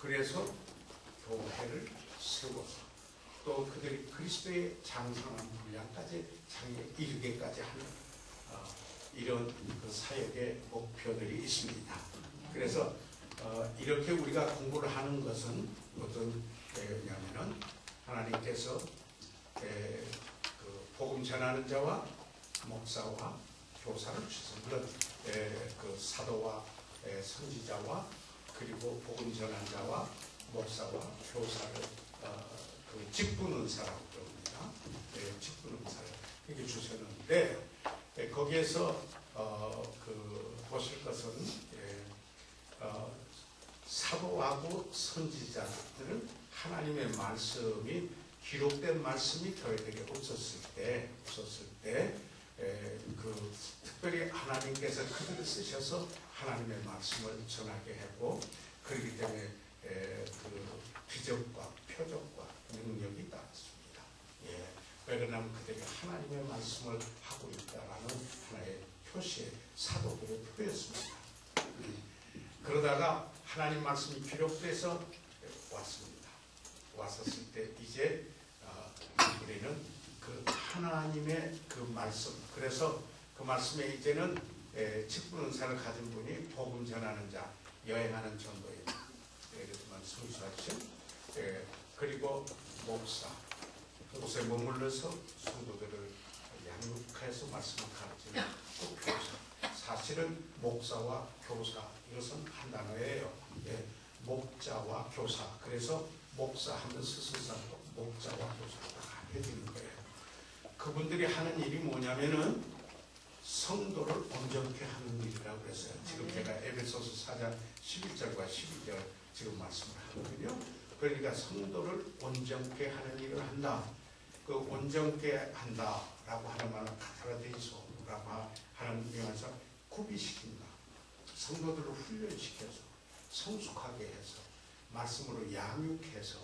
그래서 교회를 세워서 또 그들이 그리스도의 장성한 분량까지 장에 이르게까지 하는 이런 그 사역의 목표들이 있습니다. 그래서 이렇게 우리가 공부를 하는 것은 어떤 때였냐면은 하나님께서 그 복음 전하는 자와 목사와 교사를 주셔서 물론 그 사도와 선지자와 그리고 복음 전하는 자와 목사와 교사를 그 직분은사라고 그럽니다. 직분은사를 이렇게 주셨는데 거기에서 그 보실 것은 사도하고 선지자들은 하나님의 말씀이 기록된 말씀이 교회에게 없었을 때 그 특별히 하나님께서 그들을 쓰셔서 하나님의 말씀을 전하게 했고 그렇기 때문에 그 기적과 표적과 능력이 있었습니다. 왜 그러냐면 그들이 하나님의 말씀을 하고 있다라는 하나의 표시의 사도들의 표였습니다. 그러다가 하나님 말씀이 기록돼서 왔습니다. 왔었을 때 이제 우리는 그 하나님의 그 말씀, 그래서 그 말씀에 이제는 직분은사를 가진 분이 복음 전하는 자, 여행하는 전도인, 예를 들면 성수하신, 그리고 목사, 그곳에 머물러서 성도들을 양육해서 말씀을 가르치는 또 교사. 사실은 목사와 교사, 이것은 한 단어예요. 목자와 교사. 그래서 목사 하면 스승사도 목자와 교사가 다 해지는 거예요. 그분들이 하는 일이 뭐냐면은 성도를 온전케 하는 일이라고 그랬어요. 지금 제가 에베소서 4장 11절과 12절 지금 말씀을 하거든요. 그러니까 성도를 온전케 하는 일을 한다. 그 온전케 한다라고 하는 말은 카타라데이소라고 하는 뉘앙스가 구비시킨다. 성도들을 훈련시켜서 성숙하게 해서 말씀으로 양육해서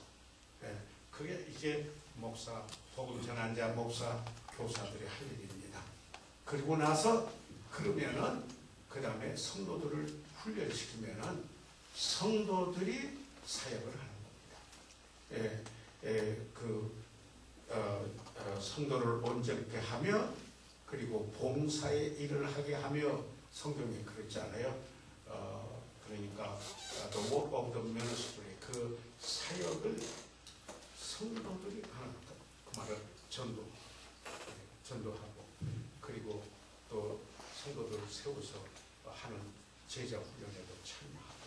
그게 이제 목사, 복음 전한 자, 목사, 교사들이 할 일입니다. 그리고 나서 그러면은 그 다음에 성도들을 훈련시키면은 성도들이 사역을 하는 겁니다. 성도를 온전케 하며 그리고 봉사의 일을 하게 하며 성경에 그랬지 않아요? 그러니까 the work of the ministry, 그 사역을 성도들이 하는 것. 그 말은 전도하고 그리고 또 성도들을 세워서 하는 제자 훈련에도 참여하고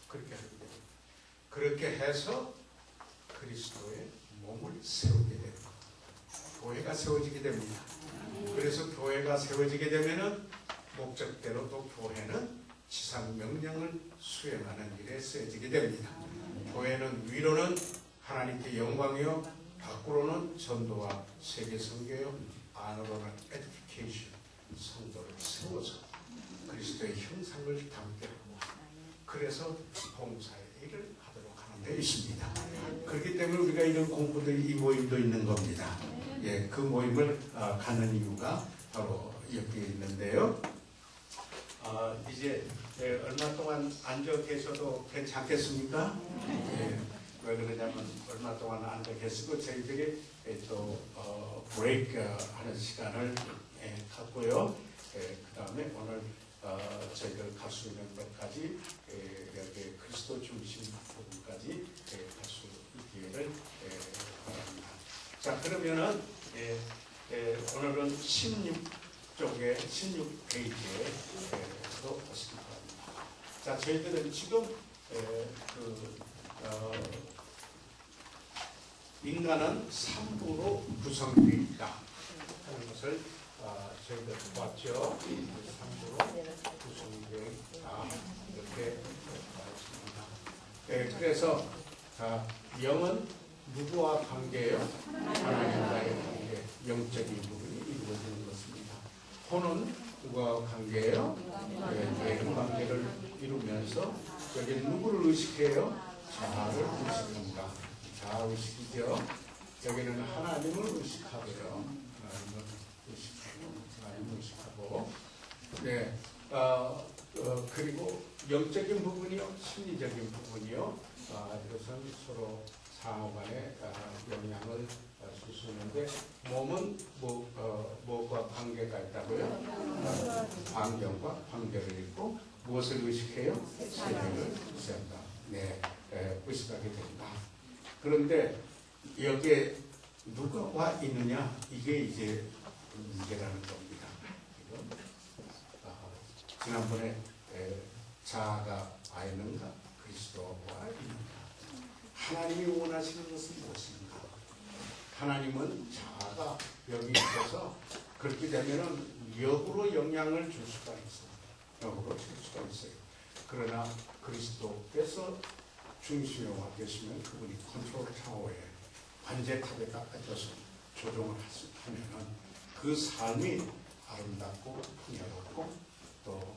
그렇게 하게 됩니다. 그렇게 해서 그리스도의 몸을 세우게 됩니다. 교회가 세워지게 됩니다. 그래서 교회가 세워지게 되면은 목적대로 또 교회는 지상 명령을 수행하는 일에 쓰여지게 됩니다. 교회는 위로는 하나님께 영광이요, 밖으로는 전도와 세계 선교요, 안으로는 edification, 성도를 세워서 그리스도의 형상을 담게 하고 그래서 봉사의 일을 하도록 하는 데 있습니다. 그렇기 때문에 우리가 이런 공부들이 이 모임도 있는 겁니다. 그 모임을 갖는 이유가 바로 여기 있는데요. 이제 얼마 동안 앉아 계셔도 괜찮겠습니까? 왜 그러냐면 얼마 동안 앉아 계시고 저희들이 또 브레이크 하는 시간을 갖고요. 그 다음에 오늘 저희들 갈 수 있는 것까지 여기 그리스도 중심 부분까지 갈 수 있기를 바랍니다. 자, 그러면은 오늘은 16쪽에 16페이지에 보시기 바랍니다. 자, 저희들은 지금 인간은 3부로 구성되어 있다 하는 것을 저희들 봤죠. 3부로 구성되어 있다 이렇게 말했습니다. 그래서 영은 누구와 관계예요? 하나님과의 관계, 영적인 부분이 이루어지는 것입니다. 혼은 누구와 관계예요? 뇌의 관계를 이루면서 여기 누구를 의식해요? 자아를 의식합니다. 자아의식이죠. 여기는 하나님을 의식하고요. 하나님을 의식하고 그리고 영적인 부분이요, 심리적인 부분이요, 이것은 서로 상호간에 영향을 줄 수 있는데, 몸은 뭐가 관계가 있다고요? 환경과 관계를 있고, 무엇을 의식해요? 세계를 의식한다. 네, 의식하게 된다. 그런데 여기에 누가 와 있느냐? 이게 이제 문제라는 겁니다. 지난번에 자아가 와 있는가? 그리스도와 있는가? 하나님이 원하시는 것은 무엇인가? 하나님은 자아가 여기 있어서 그렇게 되면은 역으로 영향을 줄 수가 있어요. 역으로 줄 수가 있어요. 그러나 그리스도께서 중심에 와 계시면 그분이 컨트롤 타워에 관제탑에 깎아져서 조종을 하면은 그 삶이 아름답고 풍요롭고 또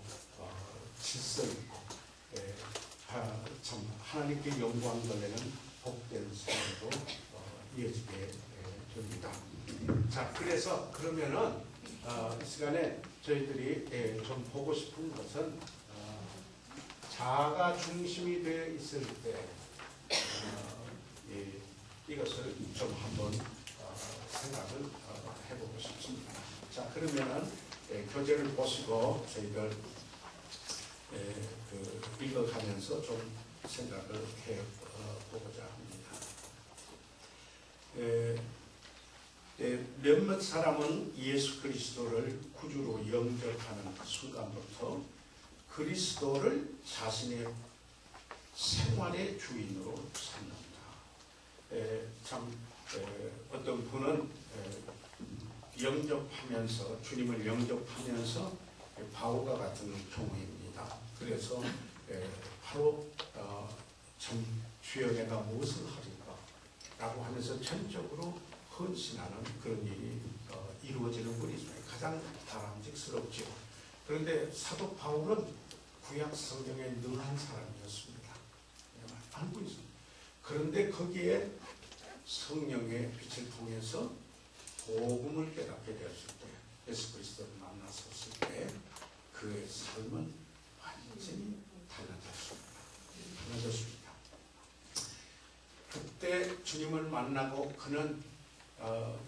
질서 있고 참 하나님께 영광 돌리는 복된 삶으로 이어지게 됩니다. 자, 그래서 그러면은 이 시간에 저희들이 좀 보고 싶은 것은 자아가 중심이 되어 있을 때 이것을 좀 한번 생각을 해보고 싶습니다. 자, 그러면은 교재를 보시고 저희들 읽어가면서 좀 생각을 해보고자 합니다. 몇몇 사람은 예수 그리스도를 구주로 영접하는 그 순간부터 그리스도를 자신의 생활의 주인으로 삼는다. 어떤 분은 영접하면서 주님을 영접하면서 바울과 같은 경우입니다. 그래서 바로 참 주여 내가 무엇을 하리까 라고 하면서 전적으로 헌신하는 그런 일이 이루어지는 분이 가장 바람직스럽죠. 그런데 사도 바울은 구약 성경에 능한 사람이었습니다. 알고 있습니다. 그런데 거기에 성령의 빛을 통해서 복음을 깨닫게 되었을 때, 예수 그리스도를 만났었을 때 그의 삶은 완전히 달라졌습니다. 그때 주님을 만나고 그는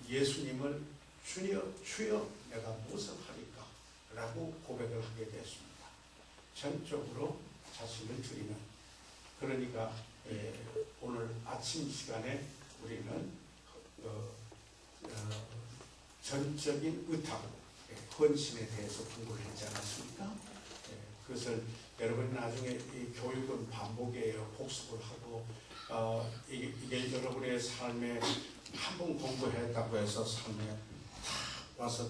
예수님을 주여 내가 무엇을 하리까? 라고 고백을 하게 되었습니다. 전적으로 자신을 드리는. 그러니까 오늘 아침 시간에 우리는 전적인 의탁, 헌신에 대해서 공부를 했지 않았습니까? 그것을 여러분 나중에 이 교육은 반복이에요. 복습을 하고 이게 여러분의 삶에 한 번 공부했다고 해서 삶에 다 와서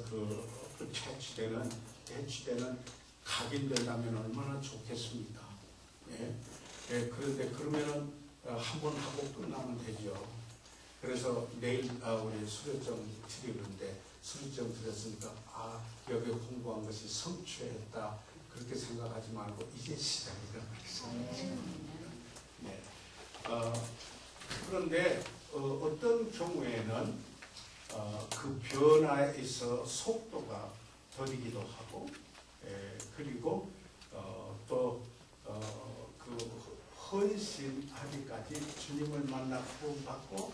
해치되는 각인된다면 얼마나 좋겠습니까? 그런데 그러면은 한 번 하고 끝나면 되죠. 그래서 내일 우리 수료증 드리는데 수료증 드렸으니까 여기 공부한 것이 성취했다 그렇게 생각하지 말고 이게 시작이다. 그런데 어떤 경우에는 그 변화에 있어 속도가 더디기도 하고 그리고 또 그 헌신하기까지 주님을 만나 구원받고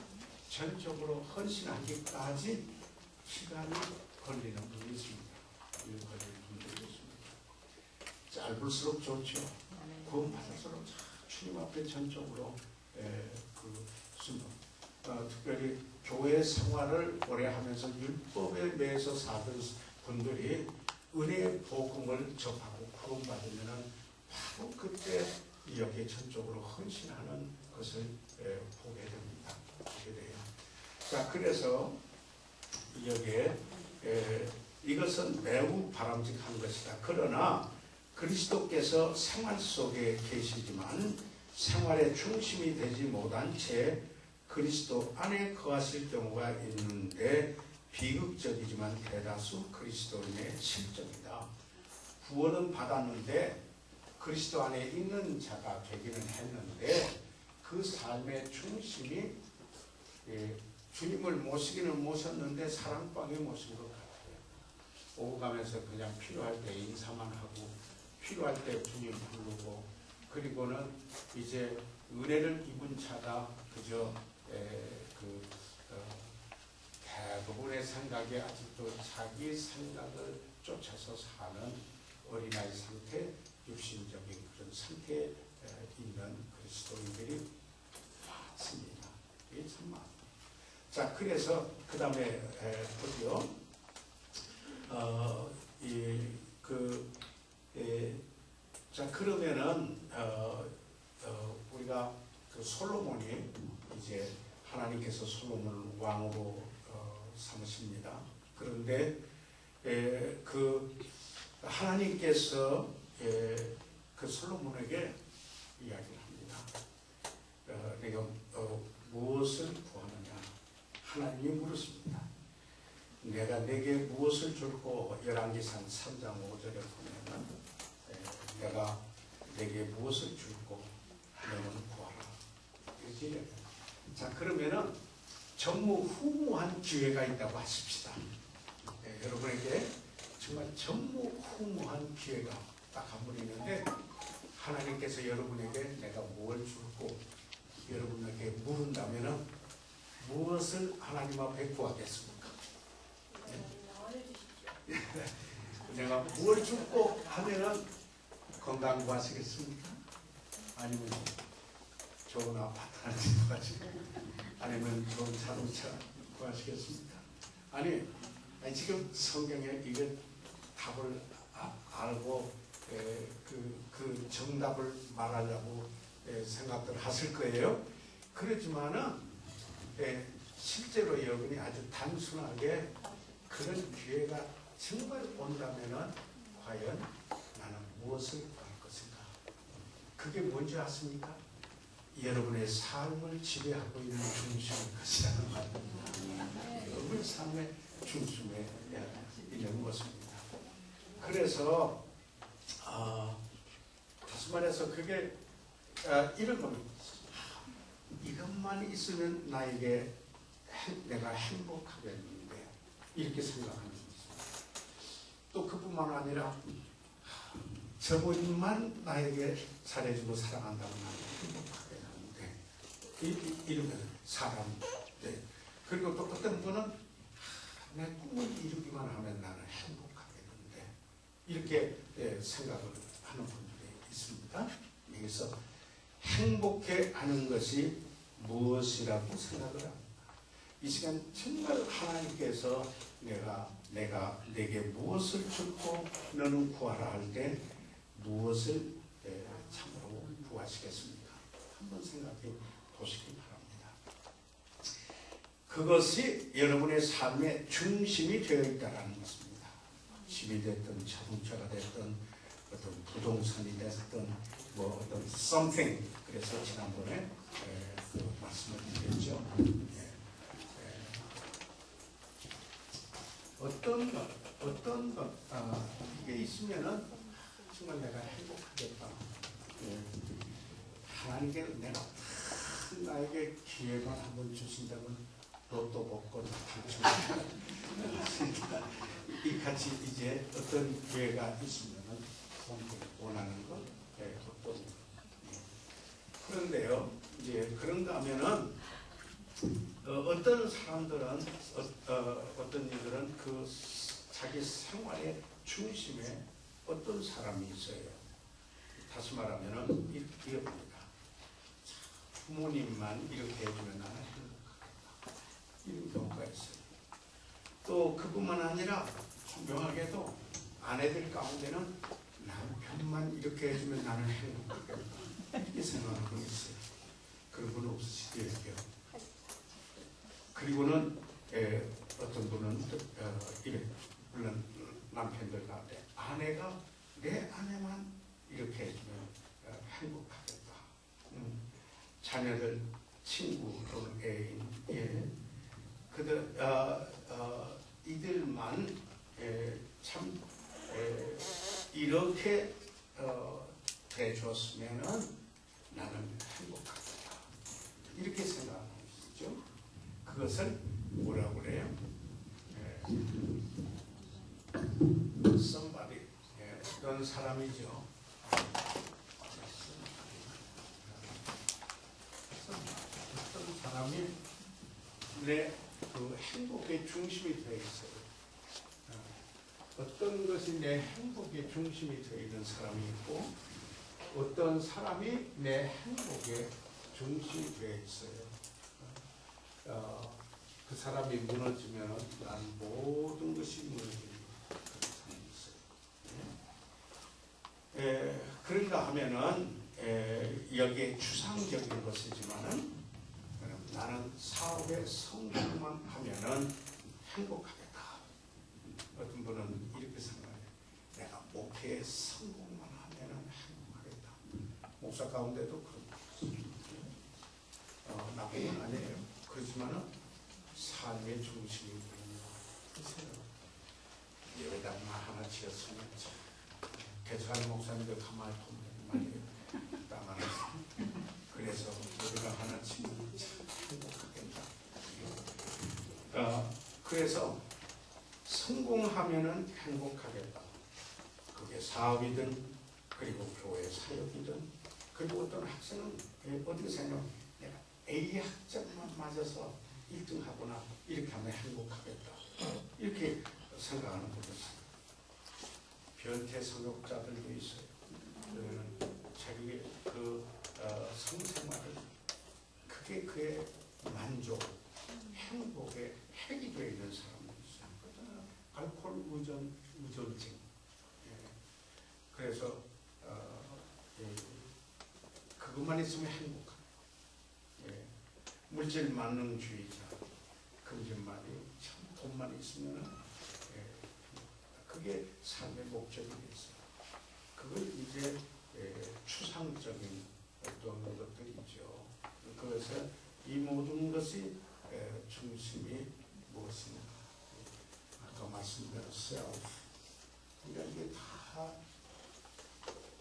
전적으로 헌신하기까지 시간이 걸리는 분이 있습니다. 짧을수록 좋죠. 구원받을수록 주님 앞에 전적으로 특별히 교회 생활을 오래 하면서 율법에 매여서 사는 분들이 은혜의 복음을 접하고 구원받으면 바로 그때 여기에 전적으로 헌신하는 것을 보게 됩니다. 자, 그래서 여기에 이것은 매우 바람직한 것이다. 그러나 그리스도께서 생활 속에 계시지만 생활의 중심이 되지 못한 채 그리스도 안에 거하실 경우가 있는데 비극적이지만 대다수 그리스도인의 실정이다. 구원은 받았는데 그리스도 안에 있는 자가 되기는 했는데 그 삶의 중심이 주님을 모시기는 모셨는데 사랑방에 모신 것 같아요. 오고 가면서 그냥 필요할 때 인사만 하고 필요할 때 주님 부르고, 그리고는 이제 은혜를 입은 자가 그저 대부분의 생각에 아직도 자기 생각을 쫓아서 사는 어린아이 상태, 육신적인 그런 상태에 있는 그리스도인들이 많습니다. 이게 참 많아요. 자, 그래서 그 다음에 보죠. 자, 그러면은 우리가 그 솔로몬이 이제 하나님께서 솔로몬을 왕으로 삼으십니다. 그런데 그 하나님께서 그 솔로몬에게 이야기를 합니다. 내가 무엇을 구하느냐? 하나님이 물었습니다. 내가 내게 무엇을 줄고, 열왕기상 3장 5절에 보면은 내가 내게 무엇을 줄고 너는 구하라. 이렇게 이야기합니다. 자, 그러면은 전무후무한 기회가 있다고 하십시다. 여러분에게 정말 전무후무한 기회가 딱 한 번 있는데, 하나님께서 여러분에게 내가 뭘 줄고 여러분에게 물은다면은 무엇을 하나님 앞에 구하겠습니까? 내가 뭘 줄고 하면은 건강 구하시겠습니까? 아니면 좋은 아파트 하나 구하시고, 아니면 좋은 자동차 구하시겠습니까? 아니 지금 성경에 이게 답을 알고 그 정답을 말하려고 생각들 하실 거예요. 그렇지만은 실제로 여러분이 아주 단순하게 그런 기회가 정말 온다면은 과연 나는 무엇을 구할 것인가? 그게 뭔지 아십니까? 여러분의 삶을 지배하고 있는 중심일 것이라는 말입니다. 여러분의 삶의 중심에 있는 것입니다. 그래서 다시 말해서 그게 이런 겁니다. 이것만 있으면 나에게 내가 행복하겠는데, 이렇게 생각하는 것입니다. 또 그뿐만 아니라 저분만 나에게 잘해주고 사랑한다고 나는 행복하겠는데, 이러면 사람. 그리고 또 어떤 분은 내 꿈을 이루기만 하면 나는 행복하겠는데, 이렇게 생각을 하는 분들이 있습니다. 여기서 행복해하는 것이 무엇이라고 생각을 합니다. 이 시간 정말 하나님께서 내가 내게 무엇을 주고 너는 구하라 할 때 무엇을 참으로 구하시겠습니까? 한번 생각해 보시기 바랍니다. 그것이 여러분의 삶의 중심이 되어 있다는 것입니다. 집이 됐든 자동차가 됐든 어떤 부동산이 됐든 뭐 어떤 something. 그래서 지난번에 그 말씀을 드렸죠. 어떤 것 이게 있으면은 정말 내가 행복하겠다. 하나님께 내가 나에게 기회만 한번 주신다면 로또 복권 당첨. 이 같이 이제 어떤 기회가 있으면은 원하는 것 어떤. 그런데요, 이제 그런가 하면은 어떤 사람들은 어떤 이들은 그 자기 생활의 중심에 어떤 사람이 있어요. 다시 말하면은 이겁니다. 부모님만 이렇게 해주면 나는 행복하겠다. 이런 경우가 있어요. 또 그뿐만 아니라 분명하게도 아내들 가운데는 남편만 이렇게 해주면 나는 행복하겠다. 이렇게 생각하는 분이 있어요. 그런 분은 없으시겠죠. 그리고는 어떤 분은 물론 남편들 가운데 아내가 내 아내만 이렇게 해주면 행복하겠다. 자녀들, 친구 또는 애인, 그들 이들만 참 이렇게 대줬으면은 나는 행복하겠다. 이렇게 생각하는 것이죠. 그것을 뭐라고 그래요? somebody, 어떤 사람이죠. 어떤 사람이 내 그 행복의 중심이 되어 있어요. 어떤 것이 내 행복의 중심이 되어 있는 사람이 있고 어떤 사람이 내 행복의 중심이 되어 있어요. 그 사람이 무너지면 난 모든 것이 무너지는 그런 사람이 있어요. 그런가 하면은 여기에 추상적인 것이지만은 나는 사업에 성공만 하면은 행복하겠다. 어떤 분은 이렇게 생각해요. 내가 목회에 성공만 하면은 행복하겠다. 목사 가운데도 그런 거 있어요. 나쁜 건 아니에요. 그렇지만은 삶의 중심이 있는 여기다 하나 지었으면 개척하는 목사님들 가만히 보면 말이에요. 땅 하나 그래서 여기다 하나 지으면 참 행복하겠다. 그래서 성공하면은 행복하겠다. 그게 사업이든 그리고 교회 사역이든 그리고 어떤 학생은 어떻게 생각해? 내가 A 학점만 맞아서 1등 하거나 이렇게 하면 행복하겠다. 이렇게 생각하는 분들 있어요. 변태 성욕자들도 있어요. 자기의 그 성생활을 그게 그의 만족, 행복의 핵이 되어 있는 사람도 있어요. 알코올 의존증. 그래서 그것만 있으면 행복한. 물질 만능주의자, 금전만이 참 돈만 있으면 그게 삶의 목적이 있어요. 그걸 이제 추상적인 어떤 것들이죠. 그래서 이 모든 것이 중심이 무엇인가? 아까 말씀드린 self. 그러니까 이게 다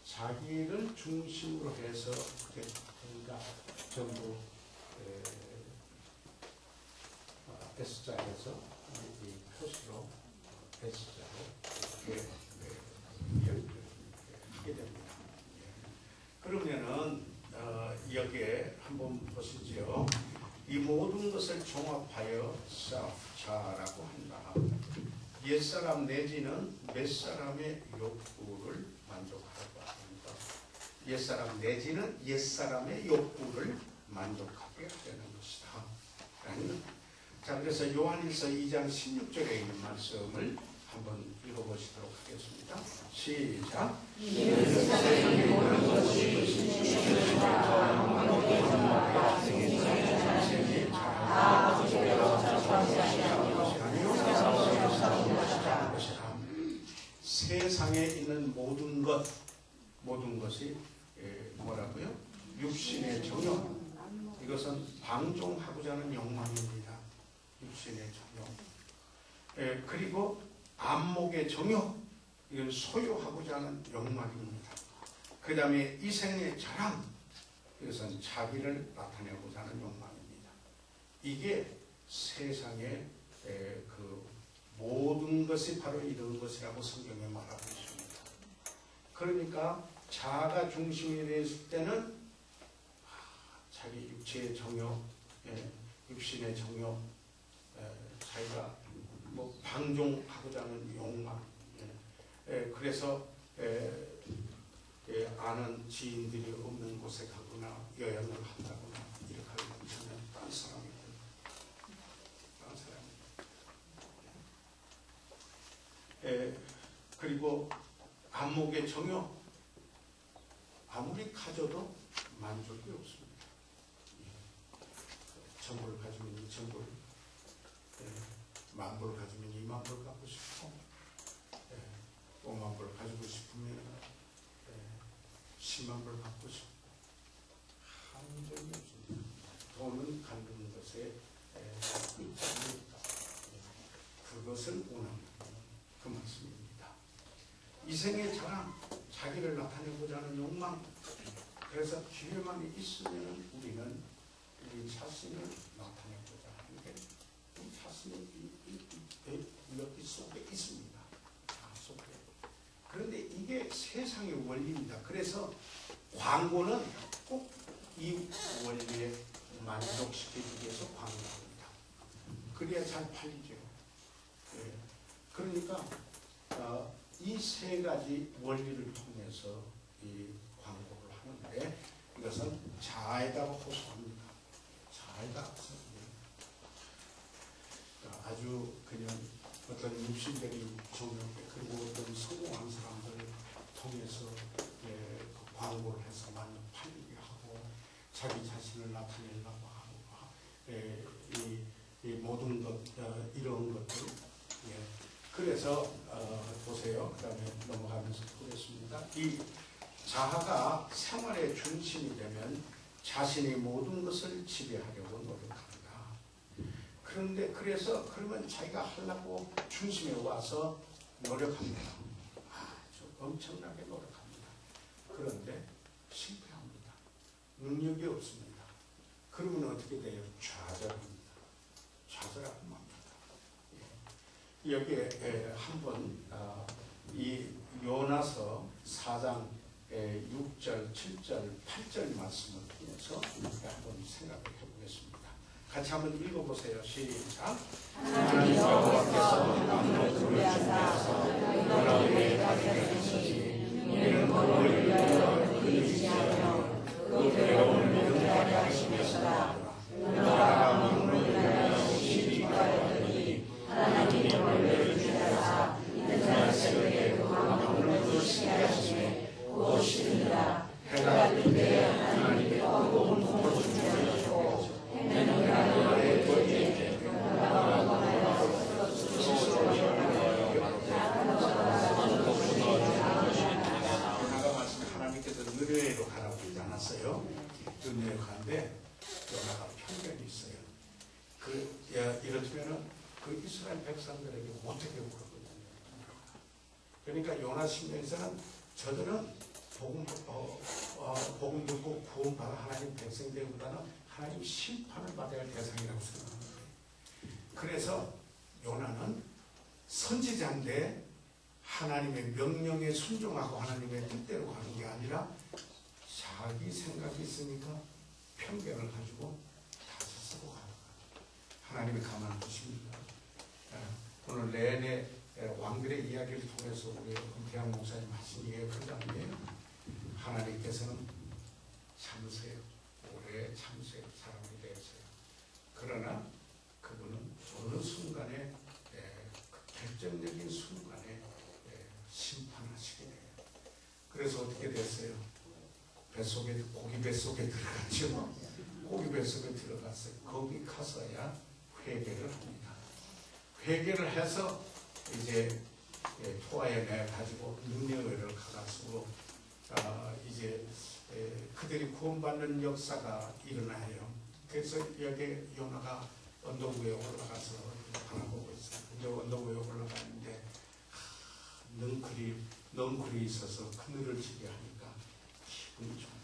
자기를 중심으로 해서 그러니까 전부 S자에서 이 표시로 S자로 이렇게 하게 됩니다. 그러면은 여기에 한번 보시죠. 이 모든 것을 종합하여 self, 자라고 한다. 옛사람 내지는 옛사람의 욕구를 만족하라고 합니다. 옛사람 내지는 옛사람의 욕구를 만족하게 하려는 것이다. 자, 그래서 요한일서 2장 16절에 있는 말씀을 한번 읽어보시도록 하겠습니다. 시작. 세상에 있는 모든 것이 뭐라고요? 육신의 정욕. 이것은 방종하고자 하는 욕망입니다. 육신의 정욕. 그리고 안목의 정욕. 이건 소유하고자 하는 욕망입니다. 그 다음에 이생의 자랑. 이것은 자기를 나타내고자 하는 욕망입니다. 이게 세상의 그 모든 것이 바로 이런 것이라고 성경에 말하고 있습니다. 그러니까 자아가 중심이 되었을 때는 자기 육체의 정욕, 육신의 정욕, 자기가 뭐 방종하고자 하는 욕망, 그래서 아는 지인들이 없는 곳에 가거나 여행을 한다거나 이렇게 하면 딴 사람이 그리고 안목의 정욕, 아무리 가져도 만족이 없습니다. 천불을 가지면 2,000불, 만불을 가지면 20,000불 갖고 싶고, 50,000불을 가지고 싶으면 100,000불 갖고 싶고, 한정이 없습니다. 돈은 갖는 것에 끝이 없다. 그것을 원합니다. 그 말씀입니다. 이생의 자랑, 자기를 나타내고자 하는 욕망. 그래서 기회만 있으면 우리는 우리 자신을 나타내고자 하는 게 우리 자신이 여기 속에 있습니다. 속에. 그런데 이게 세상의 원리입니다. 그래서 광고는 꼭 이 원리에 만족시키기 위해서 광고합니다. 그래야 잘 팔리죠. 예. 그러니까 이 세 가지 원리를 통해서 이 광고를 하는데 이것은 자에다 호소합니다. 자에다 호소합니다. 아주 그냥 어떤 육신적인 조명 그리고 어떤 성공한 사람들을 통해서 그 광고를 해서 많이 팔리게 하고 자기 자신을 나타내려고 하고 이 모든 것 이런 것들 그래서 보세요. 그 다음에 넘어가면서 보겠습니다. 이 자아가 생활의 중심이 되면 자신의 모든 것을 지배하려고 노력합니다. 그런데 그러면 자기가 하려고 중심에 와서 노력합니다. 아주 엄청나게 노력합니다. 그런데 실패합니다. 능력이 없습니다. 그러면 어떻게 돼요? 좌절합니다. 좌절하고 맙니다. 여기에 한번 이 요나서 4장 6절, 7절, 8절 말씀을 통해서 한번 생각을 해보겠습니다. 같이 한번 읽어보세요. 시작. 하나님 여호와께서 나무를 준비하사 요나에게 가르치시니 이는 그를 위하여 의지하며 그 괴로움을 면하게 하시면서라. 요나가 민물을 위하여 시비 가였더니 하나님이 벌레를 주셔서 이튿날 새벽에 그 강물을 끓시게 하시매 곧 식으니라. 해가 뜰 때에 하나님께 뜨거운 공을 준비하시고 해는 요나의 곁에 요나가 원하여 스스로 요나가 말씀 하나님께서 느레로 가라고 하지 않았어요. 느레로 가는데 요나가 편견이 있어요. 이렇다면은 그 이스라엘 백성들에게 어떻게 물어보냐. 그러니까 요나 신명에서는 저들은 복음 듣고 구원받아 하나님 백성 되기보다는 하나님 심판을 받아야 할 대상이라고 생각합니다. 그래서 요나는 선지자인데 하나님의 명령에 순종하고 하나님의 뜻대로 가는 게 아니라 자기 생각이 있으니까 편견을 가지고 다 쓰고 가는 거예요. 하나님이 가만 두십니다. 오늘 내내 왕들의 이야기를 통해서 우리 은퇴한 목사님 하신 얘기가 그러잖아요. 하나님께서는 참으세요. 오래 참으세요. 사람이 되세요. 그러나 그분은 어느 순간에 그 결정적인 순간에 심판하시게 돼요. 그래서 어떻게 됐어요? 고기 뱃속에 들어갔죠. 고기 뱃속에 들어갔어요. 거기 가서야 회개를 합니다. 회개를 해서 이제 토하에 내 가지고 능력을 가가지고 이제 그들이 구원받는 역사가 일어나요. 그래서 여기 요나가 언덕 위에 올라가서 바라보고 있어요. 이제 언덕 위에 올라가는데 넝쿨이 있어서 그늘을 지게 하니까 기분이 좋아요.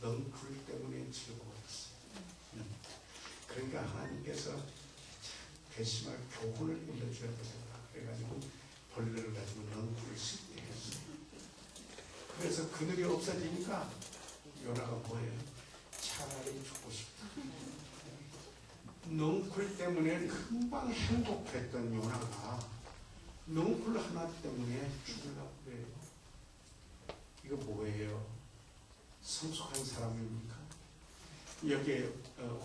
넝쿨 때문에 즐거웠어요. 그러니까 하나님께서 괘씸하게 교훈을 일러줘야 되겠다. 그래가지고 벌레를 가지고 넝쿨을 씻게 했어요. 그래서 그늘이 없어지니까 요나가 뭐예요? 차라리 죽고 싶다. 넝쿨 때문에 금방 행복했던 요나가 넝쿨 하나 때문에 죽으려고 그래요. 이거 뭐예요? 성숙한 사람입니까? 여기에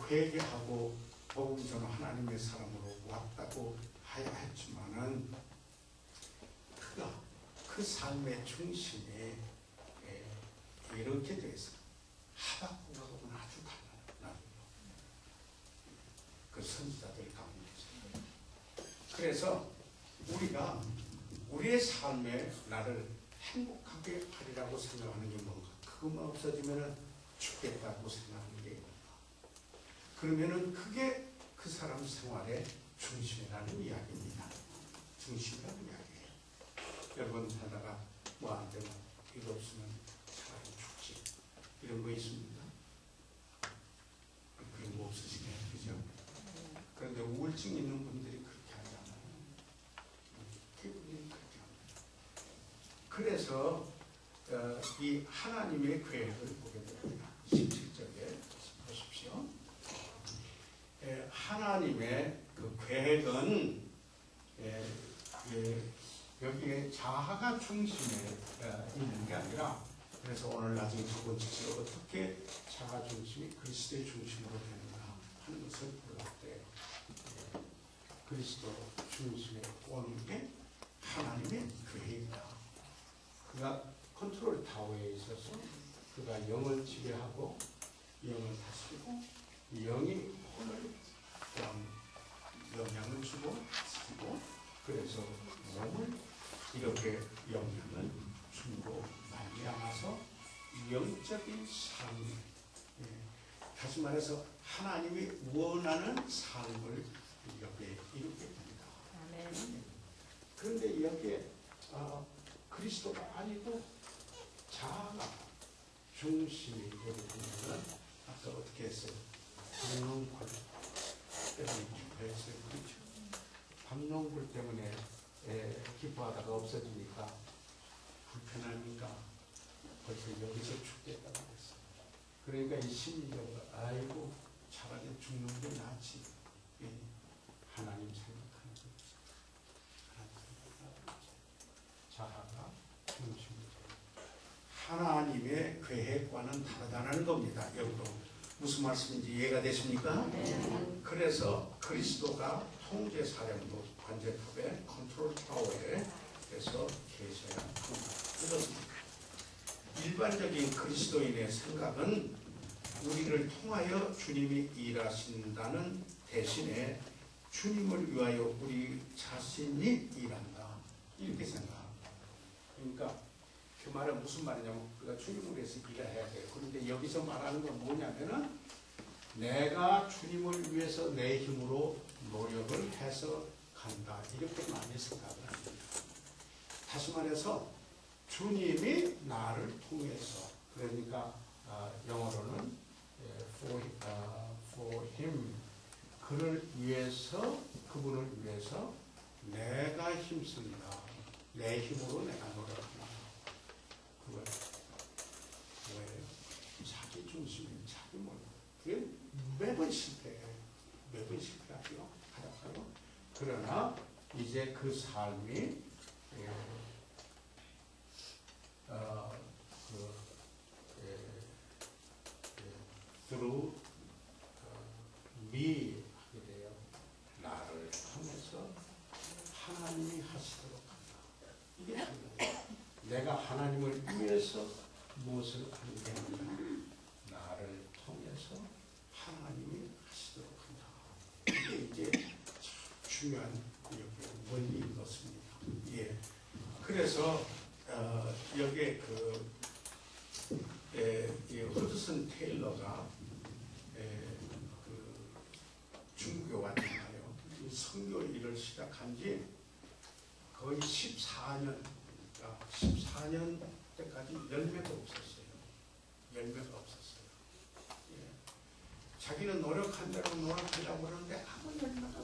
회개하고 복음 전후 하나님의 사람으로 왔다고 하야 했지만은 그가 그 삶의 중심에 이렇게 돼서 하박국하고는 아주 달라요. 그 선지자들 가운데서. 그래서 우리가 우리의 삶에 나를 행복하게 하리라고 생각하는 게 뭔가? 그것만 없어지면 죽겠다고 생각하는 게 뭔가? 그러면은 그게 그 사람 생활의 중심이라는 이야기입니다. 중심이라는 이야기예요. 여러분 하다가 뭐 안 되면 이거 없으면 차라리 죽지. 이런 거 있습니다. 그런 거 없으시네요. 그죠? 그런데 우울증 있는 분들이 그렇게 하지 않아요. 대부분이 그렇게 합니다. 그래서 이 하나님의 계획을 보게 됩니다. 17절에 보십시오. 하나님의 그 계획은 여기에 자아가 중심에 있는 게 아니라, 그래서 오늘 나중에 두 번째로 어떻게 자아 중심이 그리스도의 중심으로 되는가 하는 것을 볼 때요. 그리스도 중심에 오는 게 하나님의 계획이다. 그가 컨트롤 타워에 있어서 그가 영을 지배하고 영을 다스리고 영이 혼을 영향을 주고 지키고, 그래서 몸을 이렇게 영향을 주고 말미암아서 영적인 삶, 다시 말해서 하나님이 원하는 삶을 여기에 이루게 됩니다. 아멘. 그런데 여기에 그리스도가 아니고 자아가 중심이 되게 되면 아까 어떻게 했어요? 박농불 때문에 기뻐했어요. 그렇죠? 박농불 때문에 기뻐하다가 없어지니까 불편하니까 벌써 여기서 죽겠다고 했어요. 그러니까 이 심리적으로 아이고 차라리 죽는 게 낫지. 하나님 생각하는 거죠. 하나님 생각하는 거죠. 자아가 중심이죠. 하나님의 계획과는 다르다는 겁니다. 여기도 무슨 말씀인지 이해가 되십니까? 네. 그래서 그리스도가 통제 사령부 관제탑의 컨트롤 타워에 그래서 계셔야 합니다. 그렇습니다. 일반적인 그리스도인의 생각은 우리를 통하여 주님이 일하신다는 대신에 주님을 위하여 우리 자신이 일한다, 이렇게 생각합니다. 그러니까 그 말은 무슨 말이냐면 우리가 주님을 위해서 일을 해야 돼요. 그런데 여기서 말하는 건 뭐냐면은 내가 주님을 위해서 내 힘으로 노력을 해서 간다, 이렇게 많이 생각을 합니다. 다시 말해서 주님이 나를 통해서, 그러니까 영어로는 for him, 그를 위해서, 그분을 위해서 내가 힘쓴다, 내 힘으로 내가 노력한다. 그거예요. 뭐예요? 자기 중심인 자기 몰라. 그게 매번 실패해요. 매번 실패하죠. 하다가요. 그러나 이제 그 삶이 through me 하게 돼요. 나를 통해서 하나님이 하시도록 한다. 이게 중요해요. 내가 하나님을 위해서 무엇을 하는 게 아니라 나를 통해서 하나님이 하시도록 한다. 이게 이제 중요한 원리인 것입니다. 예. 그래서 여기에 허드슨 테일러가 중국에 왔잖아요. 선교 일을 시작한 지 거의 14년 때까지 열매가 없었어요. 열매가 없었어요. 예. 자기는 노력한 대로 노력하려고 하는데 아무 열매가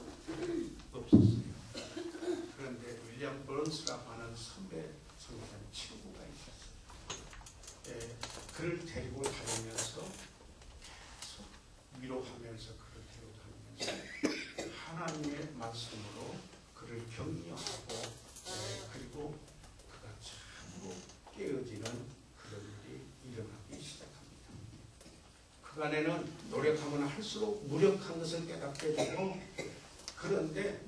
없었어요. 그런데 윌리엄 번스라고 하는 선배 선교사님 친구가 있었어요. 예. 그를 데리고 다니면서 계속 위로하면서 그를 데리고 다니면서 하나님의 말씀으로 그를 격려하고, 그리고 그가 참으로 깨어지는 그런 일이 일어나기 시작합니다. 그간에는 노력하면 할수록 무력한 것을 깨닫게 되고, 그런데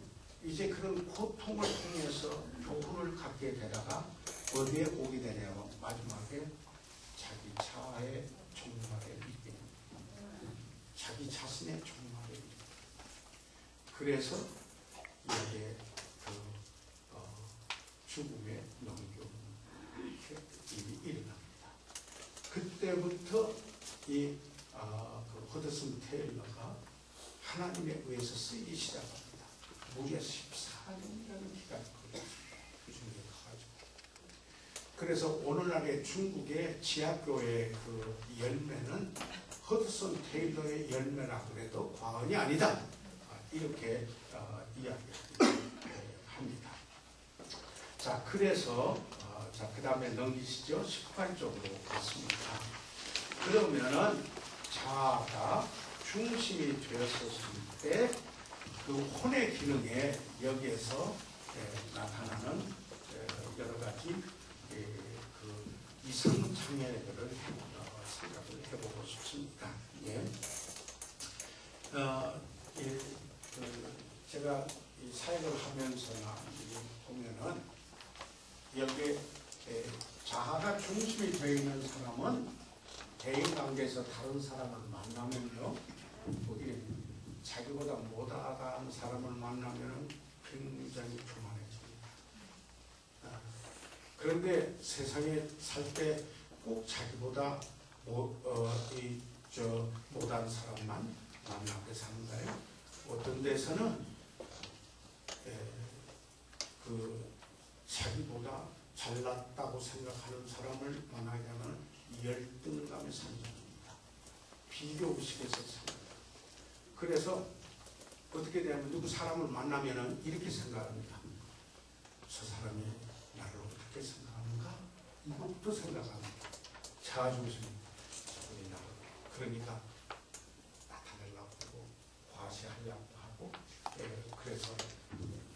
이제 그런 고통을 통해서 교훈을 갖게 되다가 어디에 오게 되냐면 마지막에 자기 자아의 종말에 있게 됩니다. 자기 자신의 종말에 있게 됩니다. 그래서 이게 죽음에 넘겨오는 일이 일어납니다. 그때부터 이 허드슨 테일러가 하나님에 의해서 쓰이기 시작합니다. 무려 14년이라는 기간이 걸렸습니다. 그 중에 가가지고. 그래서 오늘날의 중국의 지하교회의 그 열매는 허드슨 테일러의 열매라고 해도 과언이 아니다, 이렇게 이야기합니다. 자, 그래서 자, 그 다음에 넘기시죠. 18쪽으로 갔습니다. 그러면은 자아가 중심이 되었을 때 그 혼의 기능에 여기에서 나타나는 여러 가지 그 이상장애들을 생각을 해보고 싶습니다. 예. 제가 이 사역을 하면서나 보면은 여기에 자아가 중심이 되어 있는 사람은 대인관계에서 다른 사람을 만나면요, 우리 자기보다 못하다는 사람을 만나면 굉장히 교만해집니다. 그런데 세상에 살 때 꼭 자기보다 못한 사람만 만나게 사는가요? 어떤 데서는 그 자기보다 잘났다고 생각하는 사람을 만나게 하면 열등감에 산다입니다. 비교의식에서 삽니다. 그래서 어떻게 되냐면 누구 사람을 만나면은 이렇게 생각합니다. 저 사람이 나를 어떻게 생각하는가? 이것부터 생각합니다. 자아중심. 저분이 나를 그러니까 나타내려고 하고 과시하려고 하고 그래서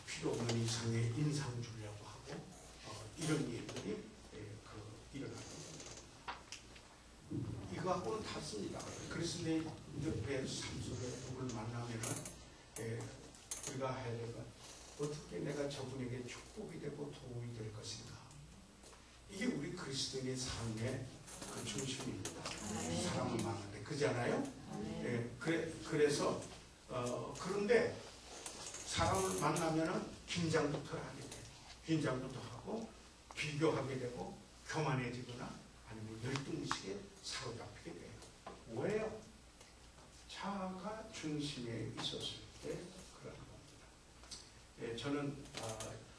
필요 없는 이상의 인상 주려고 하고 이런 일들이 일어나는 겁니다. 이거하고는 같습니다. 그래서 내 삶 속에 누굴 만나면은 우리가 해야 될 것, 어떻게 내가 저분에게 축복이 되고 도움이 될 것인가. 이게 우리 그리스도인의 삶의 그 중심입니다. 사람을 만나는데 그잖아요. 그래서 그런데 사람을 만나면은 긴장부터 하게 돼요. 긴장부터 하고 비교하게 되고 교만해지거나 아니면 열등의식에 사로잡히게 돼요. 왜요? 자아가 중심에 있었을 때 그런 겁니다. 저는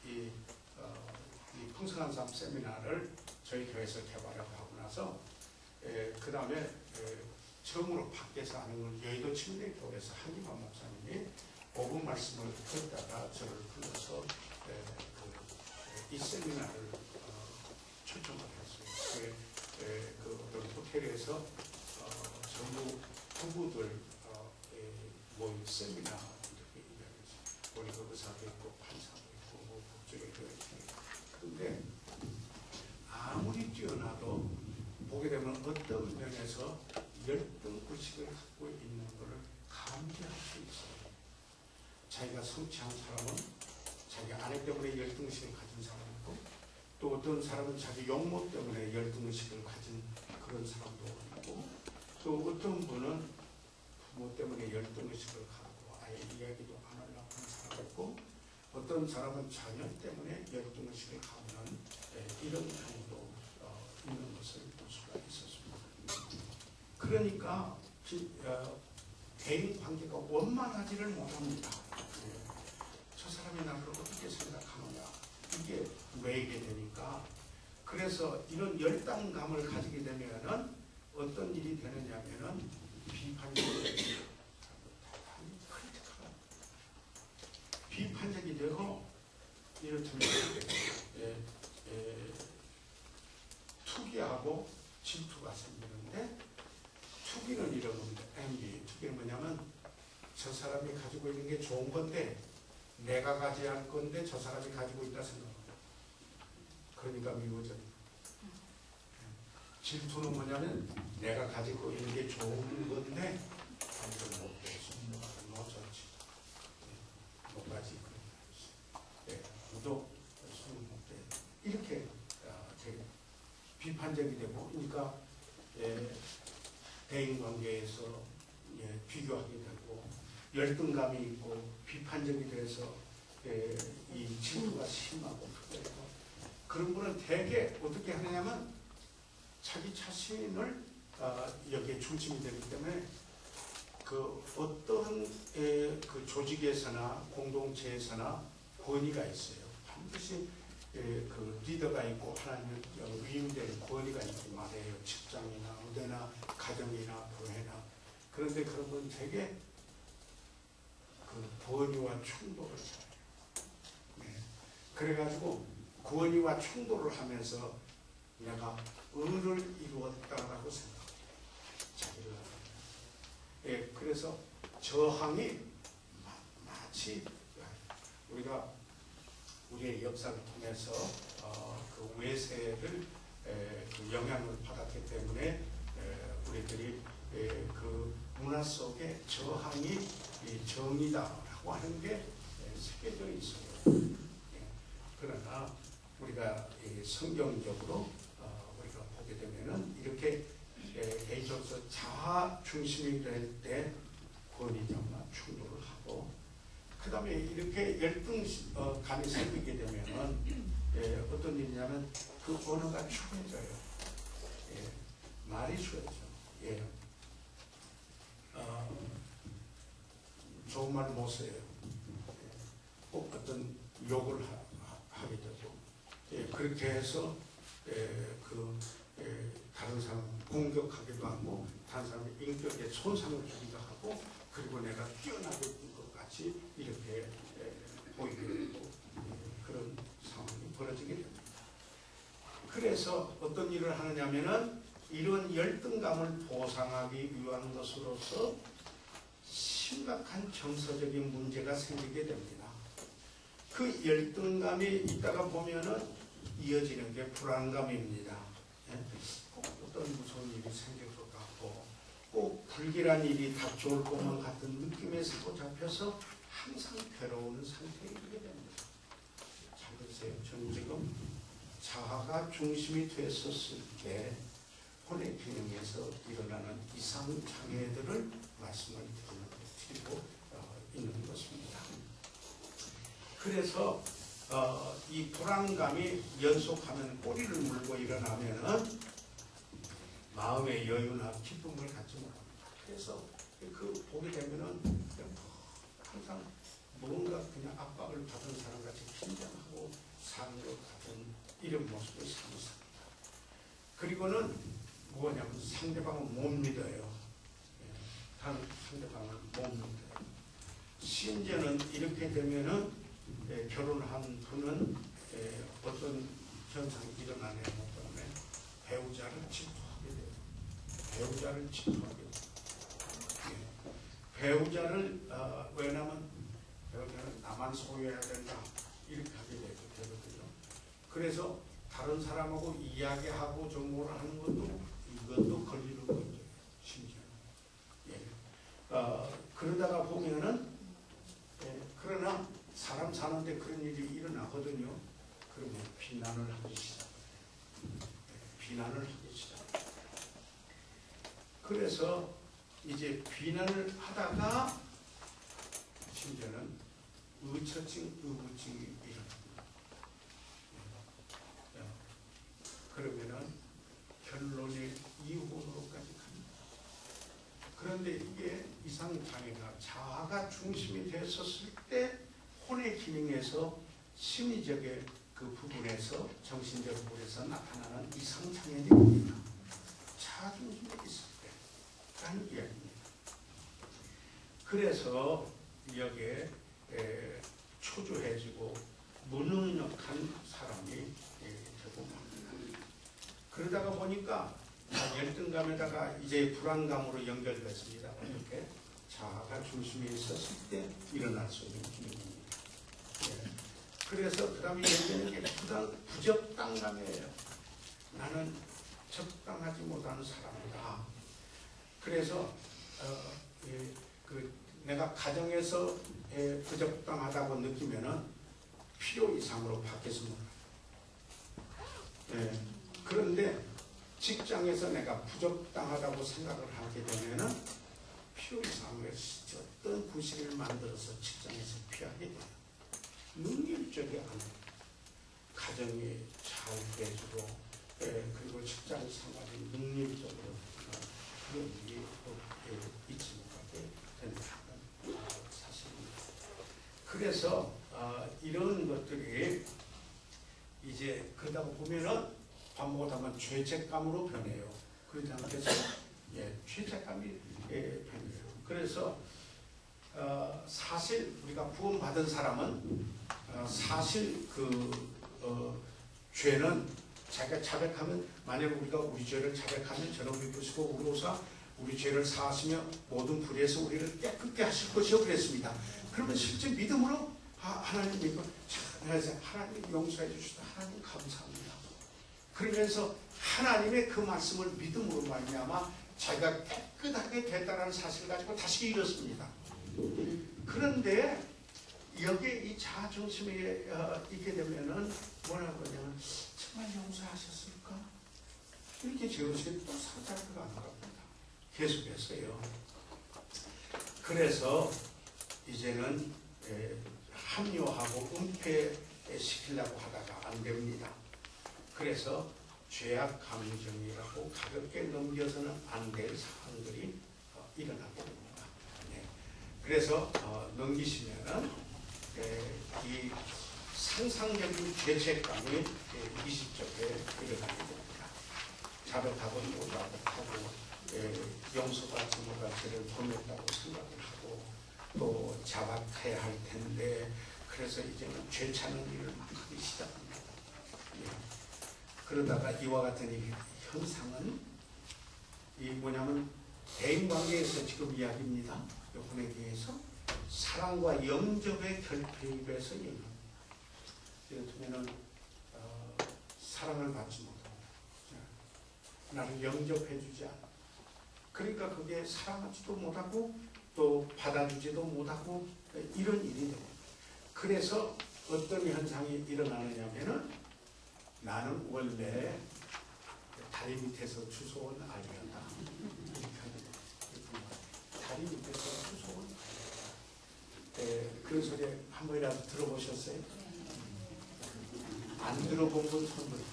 이 풍성한 삶 세미나를 저희 교회에서 개발하고 나서 그 다음에 처음으로 밖에서 하는 건 여의도 침례교회에서 한기만 목사님이 5분 말씀을 듣다가 저를 불러서 이 세미나를 초청을 했어요. 그 어떤 호텔에서 전부 부부들 모인 세미나 이렇게 이야기했어요. 우리 그 의사도 있고 판사도 있고 뭐 법조계 그런데 아무리 뛰어나도 보게 되면 어떤 면에서 열등의식을 갖고 있는 것을 감지할 수 있어요. 자기가 성취한 사람은 자기 아내 때문에 열등의식을 가진 사람이고 또 어떤 사람은 자기 용모 때문에 열등의식을 가진 그런 사람도 있고 또 어떤 분은 부모 때문에 열등의식을 갖고 아예 이야기도 안 하려고 하는 사람도 있고 어떤 사람은 자녀 때문에 열등의식을 갖는 이런 경우도 있는 것을 볼 수가 있었습니다. 그러니까 대인 관계가 원만하지를 못합니다. 저 사람이 나를 어떻게 생각하느냐 이게 외게 되니까 그래서 이런 열등감을 가지게 되면은 어떤 일이 되느냐면은 비판적이 되고 이렇다면 투기하고 질투가 생기는데 투기는 이런 겁니다. 투기는 뭐냐면 저 사람이 가지고 있는 게 좋은 건데 내가 가져야 할 건데 저 사람이 가지고 있다 생각합니다. 그러니까 미워져요. 질투는 뭐냐면 내가 가지고 있는 게 좋은 건데 아무도 못 배웠어. 너 좋지. 못 가지. 아무도 손을 못 배. 이렇게 되게 비판적이 되고 그러니까 대인관계에서 비교하게 되고 열등감이 있고 비판적이 돼서 이 질투가 심하고 그런 분은 대개 어떻게 하느냐면 자기 자신을 여기에 중심이 되기 때문에 그 어떤 그 조직에서나 공동체에서나 권위가 있어요. 반드시 그 리더가 있고 하나님의 위임된 권위가 있고 말이에요. 직장이나 어디나 가정이나 교회나 그런데 그런 건 되게 그 권위와 충돌을 해요. 그래가지고 권위와 충돌을 하면서 내가 의를 이루었다라고 생각해요. 자기를 예, 그래서 저항이 마치 우리가 우리의 역사를 통해서 그 외세를 그 영향을 받았기 때문에 우리들이 그 문화 속에 저항이 정의다라고 하는 게 새겨져 있어요. 그러나 우리가 성경적으로 우리가 보게 되면은 이렇게 개인적으로 자아 중심이 될 때 권위자와 충돌을 하고, 그 다음에 이렇게 열등감이 생기게 되면은 어떤 일이냐면 그 언어가 추해져요. 말이 추해져. 좋은 말 못 써요. 꼭 어떤 욕을 하게 되고, 그렇게 해서 다른 사람 공격하기도 하고, 다른 사람의 인격에 손상을 주기도 하고, 그리고 내가 뛰어나게 된 것 같이 이렇게 보이게 되고, 그런 상황이 벌어지게 됩니다. 그래서 어떤 일을 하느냐면은 이런 열등감을 보상하기 위한 것으로서 심각한 정서적인 문제가 생기게 됩니다. 그 열등감이 있다가 보면은 이어지는 게 불안감입니다. 꼭 어떤 무서운 일이 생길 것 같고, 꼭 불길한 일이 닥쳐올 것만 같은 느낌에 사로잡혀서 항상 괴로운 상태에 이르게 됩니다. 잘 보세요. 저는 지금 자아가 중심이 됐었을 때 혼의 기능에서 일어나는 이상 장애들을 말씀을 드리고 있는 것입니다. 그래서 이 불안감이 연속하면 꼬리를 물고 일어나면은 마음의 여유나 기쁨을 갖지 못합니다. 그래서 그 보게 되면은 항상 뭔가 그냥 압박을 받은 사람 같이 긴장하고 사는 것 같은 이런 모습을 사무합니다. 그리고는 뭐냐면 상대방을 못 믿어요. 다른 상대방을 못 믿어요. 심지어는 이렇게 되면은 결혼한 분은 어떤 현상이 일어나냐면 배우자를 질투하게 돼요. 배우자를 질투하게 돼요. 배우자를 왜냐면 배우자는 나만 소유해야 된다 이렇게 하게 되거든요. 그래서 다른 사람하고 이야기하고 정보를 하는 것도 이것도 걸리는 거죠. 심지어. 그러다가 보면은 그러나 사람 사는데 그런 일이 일어나거든요. 그러면 비난을 하기 시작해요. 비난을 하기 시작해요. 그래서 이제 비난을 하다가 심지어는 의처증, 의무증이 일어납니다. 그러면은 결론의 이혼으로까지 갑니다. 그런데 이게 이상장애가 자아가 중심이 됐었을 때 혼의 기능에서 심리적의 그 부분에서 정신적 부분에서 나타나는 이상장애입니다. 자아 중심이 있을 때라는 이야기입니다. 그래서 여기에 초조해지고 무능력한 사람이 되고 맙니다. 그러다가 보니까 열등감에다가 이제 불안감으로 연결됐습니다. 이렇게 자아가 중심에 있었을 때 일어날 수 있는 기능입니다. 그래서 그 다음에 연결되는 게 부적당감이에요. 나는 적당하지 못하는 사람이다. 그래서 내가 가정에서 부적당하다고 느끼면은 필요 이상으로 바뀌어서 몰라요. 그런데 직장에서 내가 부적당하다고 생각을 하게 되면은 필요 이상으로 어떤 부실을 만들어서 직장에서 피하게 돼요. 능률적이 않아요. 가정이 잘 돼주고 그리고 직장 생활이 능률적으로 그런 일이 있지 못하게 되는 사실입니다. 그래서 이런 것들이 이제 그러다 보면은 반복하면 죄책감으로 변해요. 그러지 않겠어요? 죄책감이 변해요. 그래서 사실 우리가 구원받은 사람은 사실 죄는 자기가 자백하면, 만약 우리가 우리 죄를 자백하면 저는 베푸시고 우로사 우리 죄를 사하시며 모든 불의에서 우리를 깨끗게 하실 것이요 그랬습니다. 그러면 실제 믿음으로 하나님 믿고 하나님 용서해 주시다. 하나님 감사합니다. 그러면서 하나님의 그 말씀을 믿음으로 말미암아 자기가 깨끗하게 됐다는 사실을 가지고 다시 일었습니다. 그런데 여기에 이 자아중심에 있게 되면은 뭐라고 하냐면 정말 용서하셨을까? 이렇게 죄의식이 또 사자가 안 갑니다. 계속해서요. 그래서 이제는 합리화하고 은폐시키려고 하다가 안 됩니다. 그래서 죄악 감정이라고 가볍게 넘겨서는 안 될 사항들이 일어나게 됩니다. 네. 그래서 넘기시면은 이 상상적인 죄책감이 20쪽에 일어나게 됩니다. 자백하고 또 자백하고 용서가 부모가 죄를 범했다고 생각을 하고 또 자박해야 할 텐데 그래서 이제는 죄 찾는 일을 막 하기 시작합니다. 예. 그러다가 이와 같은 이 현상은 이 뭐냐면 대인관계에서 지금 이야기입니다. 혼에 대해서 사랑과 영접의 결핍에서 일어납니다. 이를테면은 사랑을 받지 못하고 나를 영접해주지 않아. 그러니까 그게 사랑하지도 못하고 또 받아주지도 못하고 이런 일이 됩니다. 그래서 어떤 현상이 일어나느냐면은 나는 원래 다리 밑에서 주워온 알이었다. 다리 밑에서 주워온 알이었다. 그런 소리 한 번이라도 들어보셨어요? 안 들어본 건 손 들어보세요.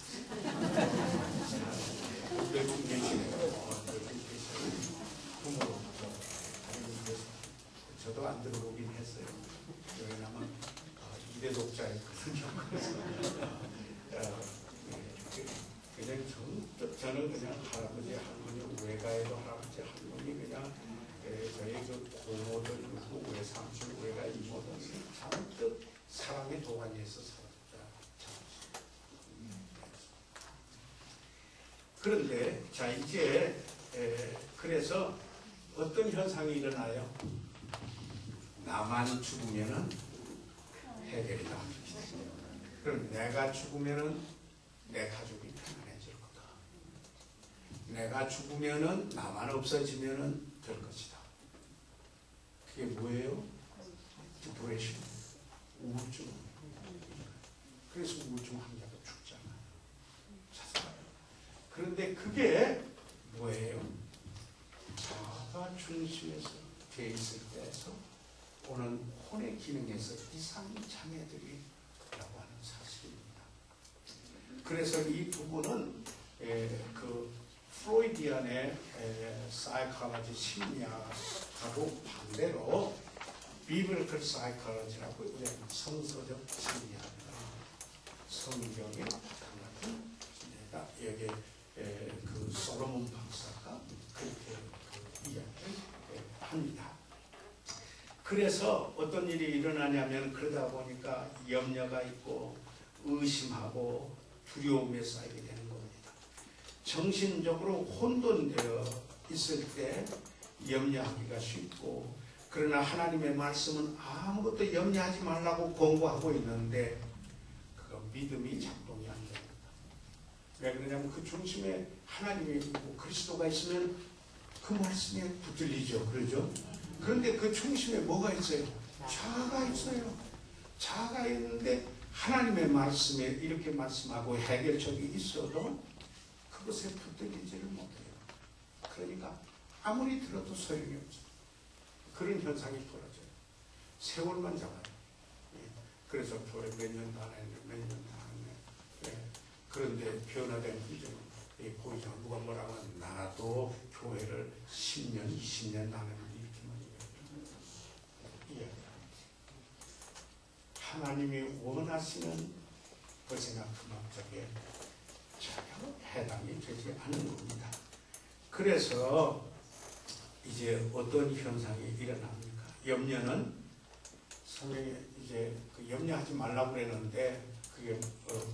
몇분 계시네요. 부모로부터 다리 밑에서 저도 안 들어보긴 했어요. 왜냐하면 이대독자였거든요. 그래서 저는 그냥 할아버지, 할머니, 외가에도 할아버지, 할머니, 그냥 저희 그 고모들, 외삼촌, 외가 이모들 잔뜩 사랑의 도가니에서 살았다. 그런데 자 이제 그래서 어떤 현상이 일어나요? 나만 죽으면은 해결이 다. 그럼 내가 죽으면은 내 가족이 편안해질 거다. 내가 죽으면은 나만 없어지면은 될 것이다. 그게 뭐예요? 디프레션, 우울증. 그래서 우울증 환자가 죽잖아요. 자살해요. 그런데 그게 뭐예요? 자가 중심에서 돼 있을 때에서 오는 혼의 기능에서 이상 장애들이라고 하는 사실입니다. 그래서 이 부분은 그 프로이디안의 사이콜로지 심리학하고 반대로 비블리컬 사이콜로지라고 성서적 심리학이다. 성경의 바탕 같은 심리가 여기에 그 솔로몬 박사가 그렇게 그 이야기를 합니다. 그래서 어떤 일이 일어나냐면 그러다 보니까 염려가 있고 의심하고 두려움에 쌓이게 되는 겁니다. 정신적으로 혼돈되어 있을 때 염려하기가 쉽고 그러나 하나님의 말씀은 아무것도 염려하지 말라고 권고하고 있는데 그거 믿음이 작동이 안 됩니다. 왜 그러냐면 그 중심에 하나님이 있고 그리스도가 있으면 그 말씀에 붙들리죠. 그러죠? 그런데 그 중심에 뭐가 있어요? 자아가 있어요. 자아가 있는데 하나님의 말씀에 이렇게 말씀하고 해결책이 있어도 그것에 붙들리지를 못해요. 그러니까 아무리 들어도 소용이 없어요. 그런 현상이 벌어져요. 세월만 잡아요. 그래서 교회 몇 년 다녔네, 몇 년 다녔네. 그런데 변화된 흔적은 보이지 않고 누가 뭐라고 하면 나도 교회를 10년, 20년 다녔는데 하나님이 원하시는 그 생각만큼에 전혀 해당이 되지 않는 겁니다. 그래서 이제 어떤 현상이 일어납니까? 염려는 성경에 이제 그 염려하지 말라고 그랬는데 그게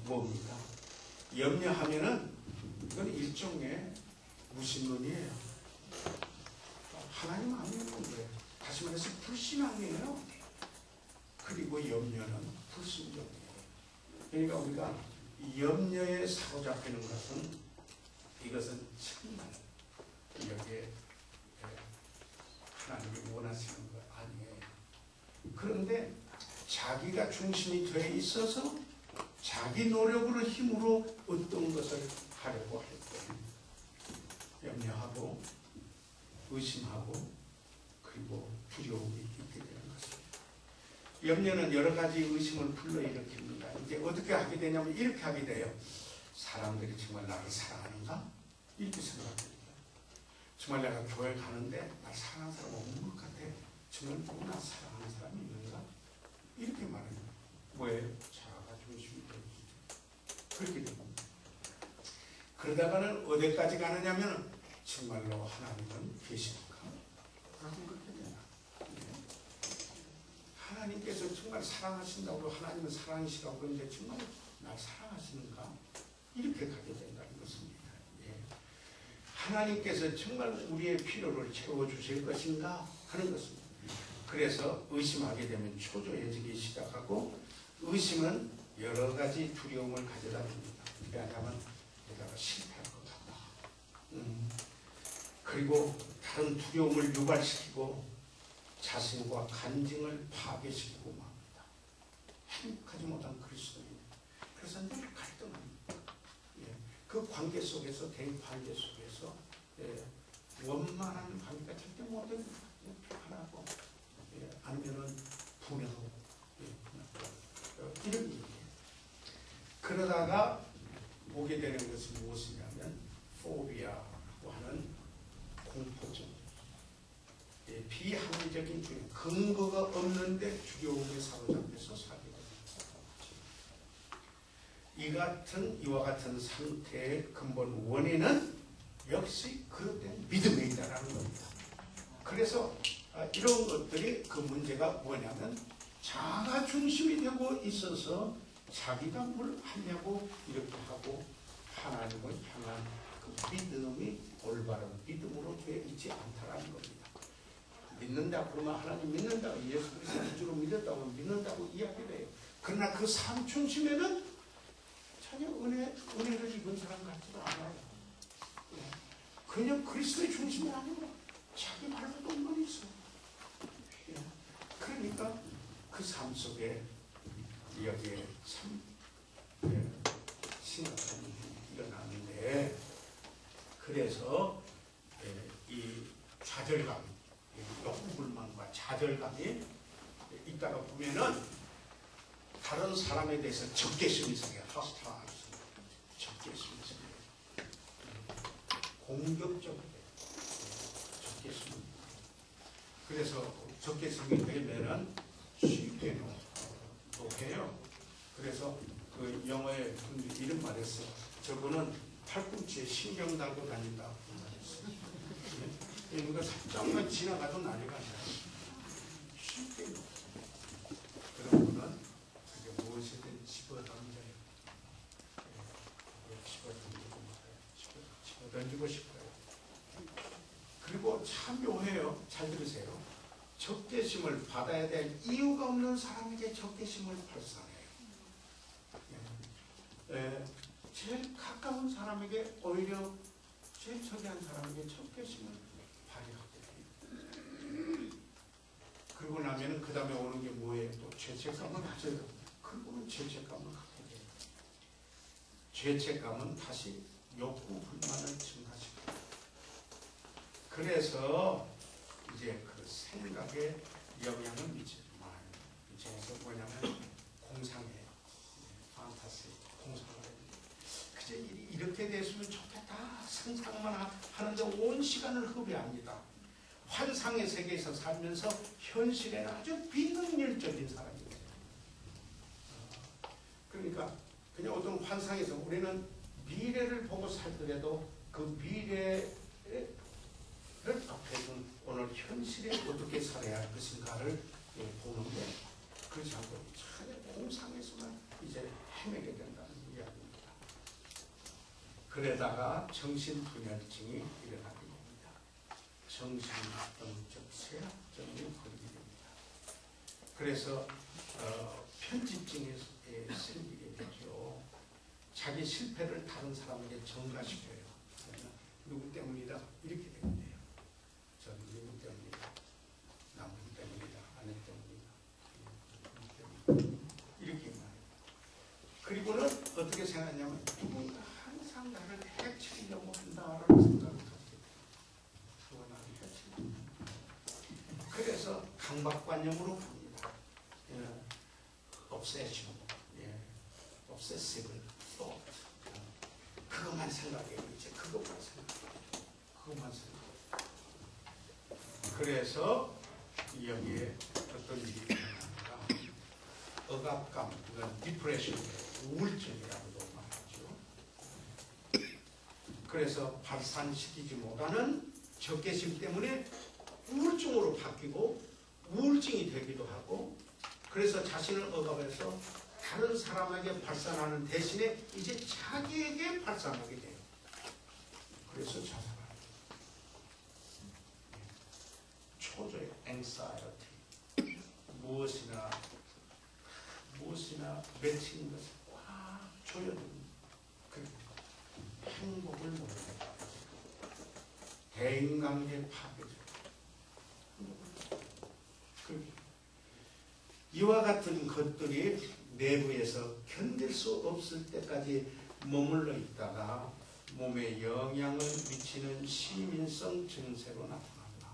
뭡니까? 염려하면은 이건 일종의 무신론이에요. 하나님 안 믿는 거예요. 다시 말해서 불신앙이에요. 그리고 염려는 불순종이에요. 그러니까 우리가 염려에 사로잡히는 것은 이것은 정말 여기에 하나님이 원하시는 거 아니에요. 그런데 자기가 중심이 되어 있어서 자기 노력으로 힘으로 어떤 것을 하려고 할 때 염려하고 의심하고 그리고 두려움이 있게 되는 것입니다. 염려는 여러 가지 의심을 불러일으킵니다. 이제 어떻게 하게 되냐면 이렇게 하게 돼요. 사람들이 정말 나를 사랑하는가? 이렇게 생각합니다. 정말 내가 교회 가는데 날 사랑하는 사람 없는 것 같아. 정말 누구 나 사랑하는 사람이 있는가? 이렇게 말해요. 왜? 자아가 중심이 되죠. 그렇게 됩니다. 그러다가는 어디까지 가느냐면 정말로 하나님은 계시는가? 라고 그렇게 되나? 하나님께서 정말 사랑하신다고 하나님은 사랑이시라고 그러는데 정말 날 사랑하시는가? 이렇게 가게 된다는 것입니다. 예. 하나님께서 정말 우리의 필요를 채워주실 것인가 하는 것입니다. 그래서 의심하게 되면 초조해지기 시작하고 의심은 여러 가지 두려움을 가져다 줍니다. 왜냐하면 내가 실패할 것 같다. 그리고 다른 두려움을 유발시키고 자신과 간증을 파괴시키고 맙니다. 행복하지 못한 그리스도인. 그래서 늘 갈등합니다. 예. 그 관계 속에서, 대관계 속에서 원만한 관계가 절대 못 됩니다. 하나고 아니면은 분해하고 이런 얘기예요. 그러다가 보게 되는 것이 무엇이냐면 포비아라고 하는 공포증, 비합리적인 두려움, 근거가 없는데 두려움에 사로잡혀서 살게 됩니다. 이와 같은 상태의 근본 원인은 역시 그릇된 믿음에 있다는 겁니다. 그래서 이런 것들이 그 문제가 뭐냐면 자가 중심이 되고 있어서 자기가 뭘 하냐고 이렇게 하고 하나님을 향한 그 믿음이 올바른 믿음으로 되어 있지 않다라는 겁니다. 믿는다 그러면 하나님 믿는다고 예수 그리스도 주로 믿었다고 믿는다고 이야기를 해요. 그러나 그 삶 중심에는 전혀 은혜를 입은 사람 같지도 않아요. 그냥 그리스도의 중심이 아니고 자기 말로 돈만 있어. 그러니까 그 삶 속에 여기에 참 심각한 일이 일어나는데 그래서 이 좌절감, 욕구불만과 좌절감이 있다가 보면은 다른 사람에 대해서 적개심이 생겨요. 적개심이 생겨요. 공격적으로 적개심이. 그래서 적개심이 되면은 쉽게 해요. 그래서 그 영어에 이런 말했어요. 저분은 팔꿈치에 신경 달고 다닌다. 누가 살짝만 지나가도 난리가 나요. 쉽게 그런 분은 그게 무엇이든 집어던져요. 집어던지고 싶어요. 그리고 참 묘해요. 잘 들으세요. 적개심을 받아야 될 이유가 없는 사람에게 적개심을 발산해요. 제일 가까운 사람에게 오히려 제일 저기한 사람에게 적개심을 발휘하게 돼요. 그러고 나면 그 다음에 오는 게 뭐예요? 또 죄책감을 가져요. 그리고는 죄책감을 갖게 돼요. 죄책감은 다시 욕구 불만을 증가시켜요. 그래서 이제 그 생각에 영향을 미치죠. 미쳐서 뭐냐면 공상해요. 판타시, 공상을 해요. 그저 이렇게 됐으면 좋겠다 상상만 하는데 온 시간을 허비합니다. 환상의 세계에서 살면서 현실에는 아주 비능률적인 사람이에요. 그러니까 그냥 어떤 환상에서 우리는 미래를 보고 살더라도 그 미래를 앞에 둔 오늘 현실에 어떻게 살아야 할 것인가를 보는데 그렇지 않고 전혀 공상에서만 이제 헤매게 된다는 이야기입니다. 그러다가 정신분열증이 일어나게 됩니다. 정신병적 쇠약증이 걸리게 됩니다. 그래서 편집증이 생기게 되죠. 자기 실패를 다른 사람에게 전가시켜요. 누구 때문이다 이렇게 되는데요. 저는 누구 때문이다, 남편 때문이다, 아내 때문이다, 이렇게 말해요. 그리고는 어떻게 생각하냐면 누군가 항상 나를 해치려고 한다라는 생각을 갖게 돼요. 누가 나를 해치려고. 그래서 강박관념으로 갑니다. obsession, obsessive thought. 그것만 생각해요. 이제 그것만 생각해요. 그것만 생각해요. 그래서 여기에 어떤 일이 일어납니다. 억압감, 이건 디프레션이에요. 우울증이라고도 말하죠. 그래서 발산시키지보다는 적개심 때문에 우울증으로 바뀌고 우울증이 되기도 하고, 그래서 자신을 억압해서 다른 사람에게 발산하는 대신에 이제 자기에게 발산하게 돼요. 그래서 자살합니다. 초조의 anxiety, 무엇이나 맺힌 것을 꽉 조여두는 행복을 모르겠다. 대인관계 파괴죠. 이와 같은 것들이 내부에서 견딜 수 없을 때까지 머물러 있다가 몸에 영향을 미치는 시민성 증세로 나타납니다.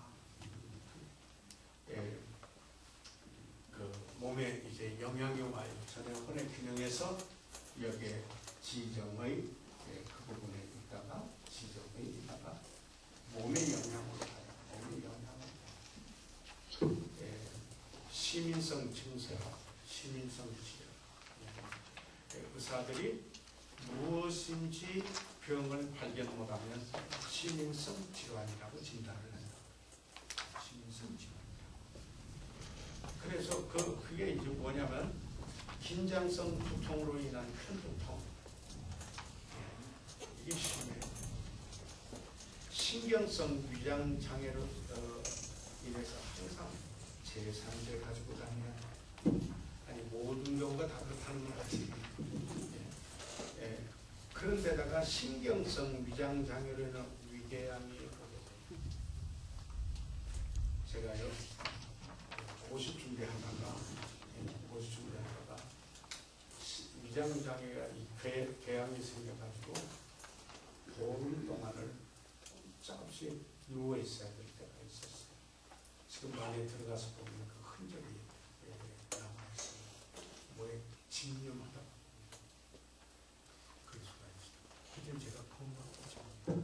몸에 이제 영향이 와요. 전에 혼의 균형에서 여기에 지정의 그 부분에 있다가 몸에 영향을 가요. 시민성 증세와 시민성 치료. 의사들이 무엇인지 병을 발견 못하면 시민성 질환이라고 진단을 한다. 시민성 질환이라고. 그래서 그게 이제 뭐냐면 긴장성 두통으로 인한 큰 두통. 이게 심해요. 신경성 위장 장애로 인해서 항상 제상제 가지고 다니는, 아니 모든 경우가 다 그렇다는 건 아니에요. 그런데다가 신경성 위장 장애로 인한 위궤양이 오게 돼요. 제가요 고시 준비하다가 위장 장애가 궤양이 생겨가지고 보름 동안을 꼼짝없이 누워 있어야 될 때가 있었어요. 지금 안에 들어가서 보면 그 흔적이 남아있어요. 뭐에 집념하다. 그럴 수가 있어요. 그때 제가 건강하고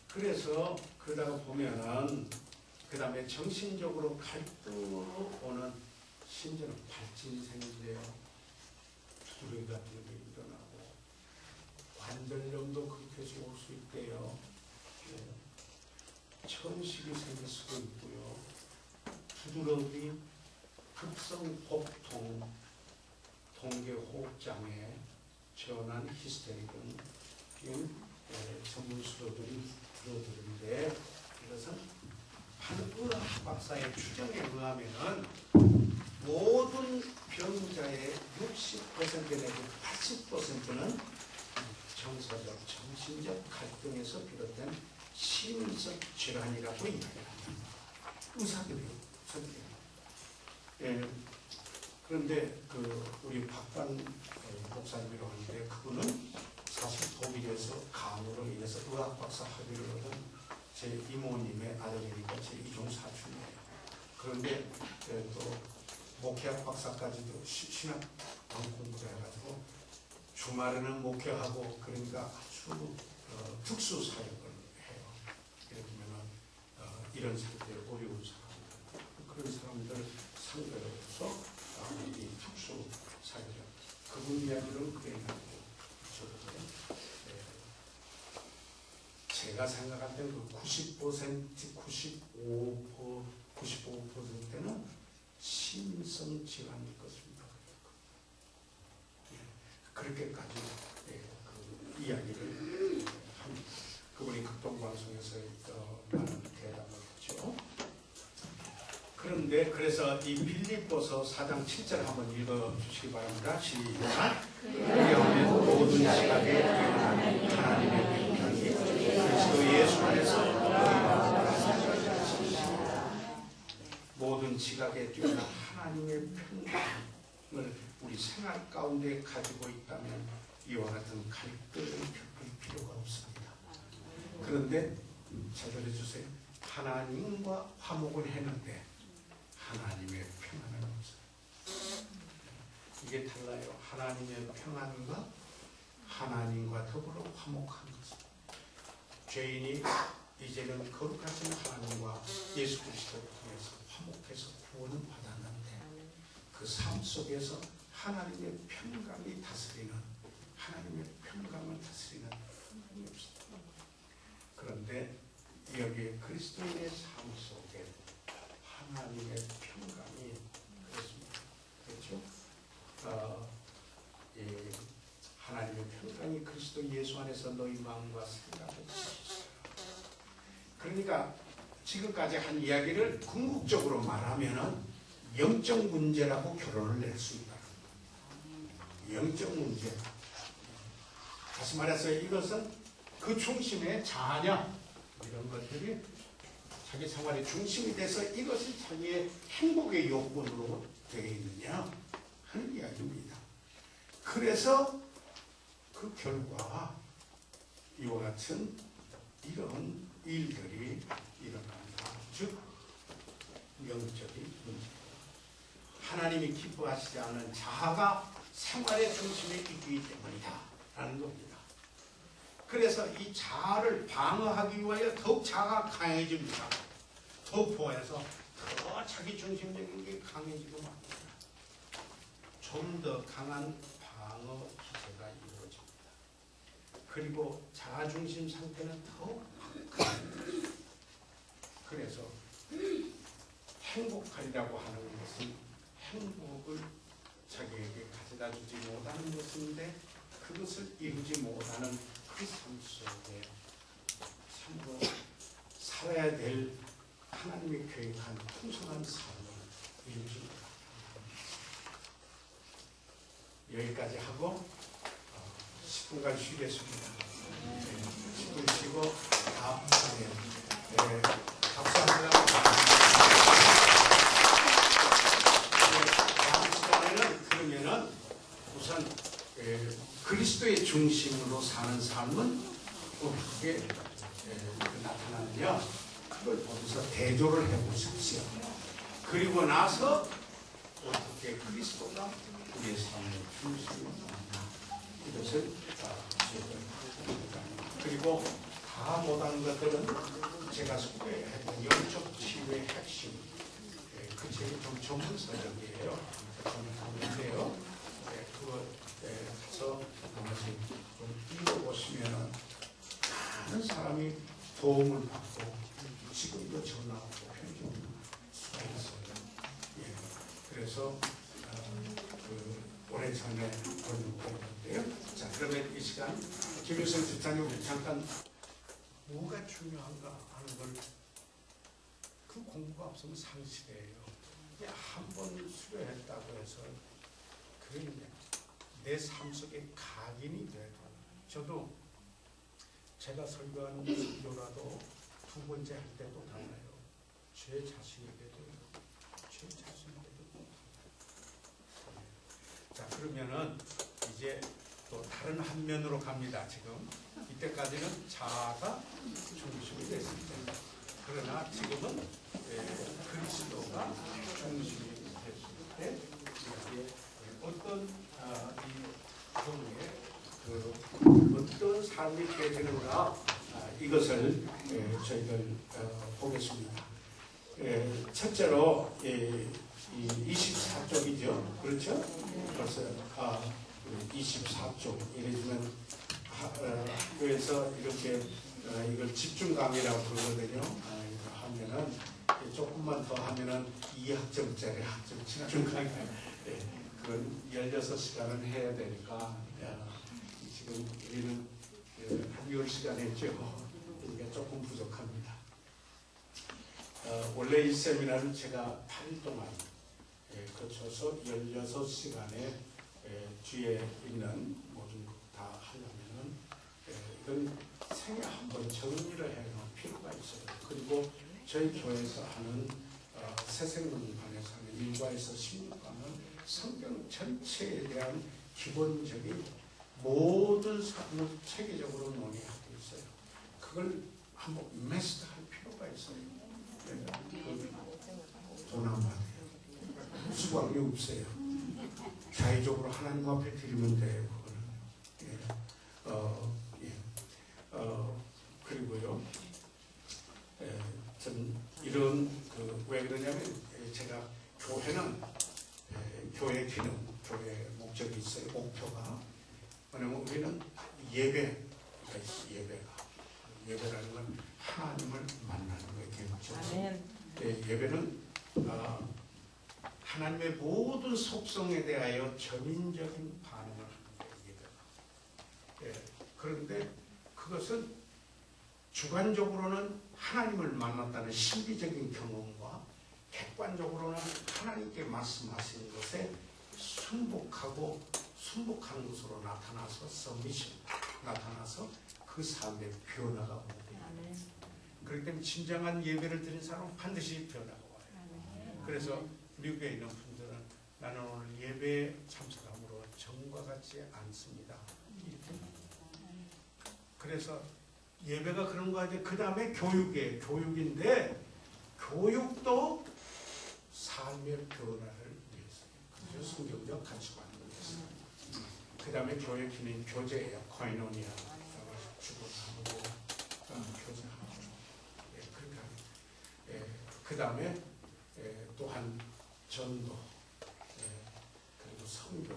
그래서 그러다가 보면은 그 다음에 정신적으로 갈등으로 오는 심지어는 발진이 생긴대요. 두드러기 같은 게 일어나고 관절염도 그렇게 해서 올 수 있대요. 천식이 생길 수도 있고요. 두드러기, 급성 복통, 동계 호흡장애, 전환 히스테리 등 전문 수도들이 들어드는데, 이것은 한의학 박사의 추정에 의하면은 모든 병자의 60% 내지 80%는 정서적, 정신적 갈등에서 비롯된 심리적 질환이라고 이야기합니다. 의사들이요, 그런데 우리 박관 목사님이라고 하는데, 그분은 사실 독일에서 간으로 인해서 의학 박사 학위를 얻은 제 이모님의 아들이니까 제 이종 사촌이에요. 그런데 또 목회학 박사까지도 신학 공부를 해가지고 주말에는 목회하고, 그러니까 아주 특수 사역을 해요. 예를 들면 이런 상태에 어려운 사람들, 그런 사람들 상대로 해서 이 특수 사역을, 그분 이야기를 그래가지고 제가 생각할 때는 그 95%는 심성 질환일 것입니다. 그렇게까지 이야기를 합니다. 그분이 극동방송에서 많은 대담을 했죠. 그런데 그래서 이 빌립보서 4장 7절 한번 읽어주시기 바랍니다. 시작. 그리하면 모든 시각에 뛰어난 하나님의 평강이 그리스도 예수 안에서 모든 지각에 뛰어난 하나님의 평강을 우리 생활 가운데 가지고 있다면 이와 같은 갈등을 겪을 필요가 없습니다. 그런데 잘 들어주세요. 하나님과 화목을 했는데 하나님의 평안은 없어요. 이게 달라요. 하나님의 평안과 하나님과 더불어 화목한 것은 죄인이 이제는 거룩하신 하나님과 예수 그리스도를 통해서 화목해서 구원을 받았는데 그 삶 속에서 하나님의 평강이 다스리는 하나님의 평강을 다스리는 하나님이 없습니다. 그런데 여기 그리스도인의 삶 속에 하나님의 평강이 그렇습니다. 그렇죠? 하나님의 평강이 그리스도 예수 안에서 너희 마음과 생각을 주셨어요. 그러니까 지금까지 한 이야기를 궁극적으로 말하면은 영적 문제라고 결론을 냈습니다. 영적 문제. 다시 말해서 이것은 그 중심의 자녀 이런 것들이 자기 생활의 중심이 돼서 이것이 자기의 행복의 요건으로 되어 있느냐 하는 이야기입니다. 그래서 그 결과 이와 같은 이런 일들이 일어난다. 즉 영적인 문제. 하나님이 기뻐하시지 않은 자아가 생활의 중심에 있기 때문이다 라는 겁니다. 그래서 이 자아를 방어하기 위하여 더욱 자아가 강해집니다. 더욱 보여서 더 자기 중심적인 게 강해지고 맙니다. 좀 더 강한 방어 기제가 이루어집니다. 그리고 자아 중심 상태는 더욱 강해집니다. 그래서 행복하리라고 하는 것은 행복을 자기에게 가져다 주지 못하는 것인데 그것을 이루지 못하는 그 삶 속에 참으로 살아야 될 하나님의 계획한 풍성한 삶을 이루지 못합니다. 여기까지 하고 10분간 쉬겠습니다. 10분 쉬고 다음 시간에 감사합니다. 다음 시간에는 그러면은 우선 그리스도의 중심으로 사는 삶은 어떻게 나타나느냐 그걸 보면서 대조를 해보십시오. 그리고 나서 어떻게 그리스도가 우리의 삶의 중심으로 나타나 이것을 그리고 다 못한 것들은 제가 소개했던 영적 치유의 핵심 그 책이 좀 전문서적이에요. 전문서인데요. 그거 가서 한 번씩 좀 읽어보시면 많은 사람이 도움을 받고 지금도 전화하고 편지를 수가 있어요. 예. 그래서 오래전에 보내는데요. 자, 그러면 이 시간 김유성 집사님 잠깐 뭐가 중요한가 하는 걸 그 공부가 없으면 상실해요. 한 번 수료했다고 해서 그러면 내 삶 속에 각인이 돼도 저도 제가 설교하는 설교라도 두 번째 할 때도 달라요. 제 자신에게도 달라요. 자, 그러면은 이제 또 다른 한 면으로 갑니다. 지금 이때까지는 자아가 중심이 됐습니다. 그러나 지금은 그리스도가 중심이 됐을 때 이게 어떤 이 종류의 어떤 삶이 되어지는가 이것을 저희들 보겠습니다. 첫째로 이 24쪽이죠. 그렇죠? 벌써 24쪽 이래주면 학교에서 이렇게 이걸 집중 강의라고 그러거든요. 하면은 조금만 더 하면은 2학점짜리 학점 집중 강의. 그건 16시간은 해야 되니까 지금 우리는 한 10시간 했죠. 이게 조금 부족합니다. 원래 이 세미나는 제가 8일 동안 거쳐서 16시간에 뒤에 있는 모든 것 다 하려면은 이건 생애 한 번 정리를 해놓을 필요가 있어요. 그리고 저희 교회에서 하는 새생명관에서 하는 1과에서 16과는 성경 전체에 대한 기본적인 모든 사람을 체계적으로 논의하고 있어요. 그걸 한번 마스터할 필요가 있어요. 돈 안 받아요. 수강이 없어요. 자의적으로 하나님 앞에 드리면 돼요. 그리고요, 전 이런 왜 그러냐면 제가 교회는 교회 기능, 교회 목적이 있어요. 목표가 왜냐면 우리는 예배가 있어요. 예배라는 건 하나님을 만나는 거예요. 예배는 하나님의 모든 속성에 대하여 전인적인 반응을 하는 거예요. 그런데 그것은 주관적으로는 하나님을 만났다는 신비적인 경험과 객관적으로는 하나님께 말씀하시는 것에 순복하는 것으로 나타나서 서미션 나타나서 그 삶의 변화가 오는 거예요. 그렇기 때문에 진정한 예배를 드린 사람은 반드시 변화가 와요. 그래서 미국에 있는 분들은 나는 오늘 예배에 참석함으로 전과 같지 않습니다. 그래서 예배가 그런 거 아니에요. 그 다음에 교육인데 교육도 삶의 변화를 위해서 그래서 성경적 가치관을 위해서 그 다음에 교육 기능 교제예요. 코이노니아 주고하고 교제하고 그렇게 하고 그 다음에 또한 전도 그리고 선교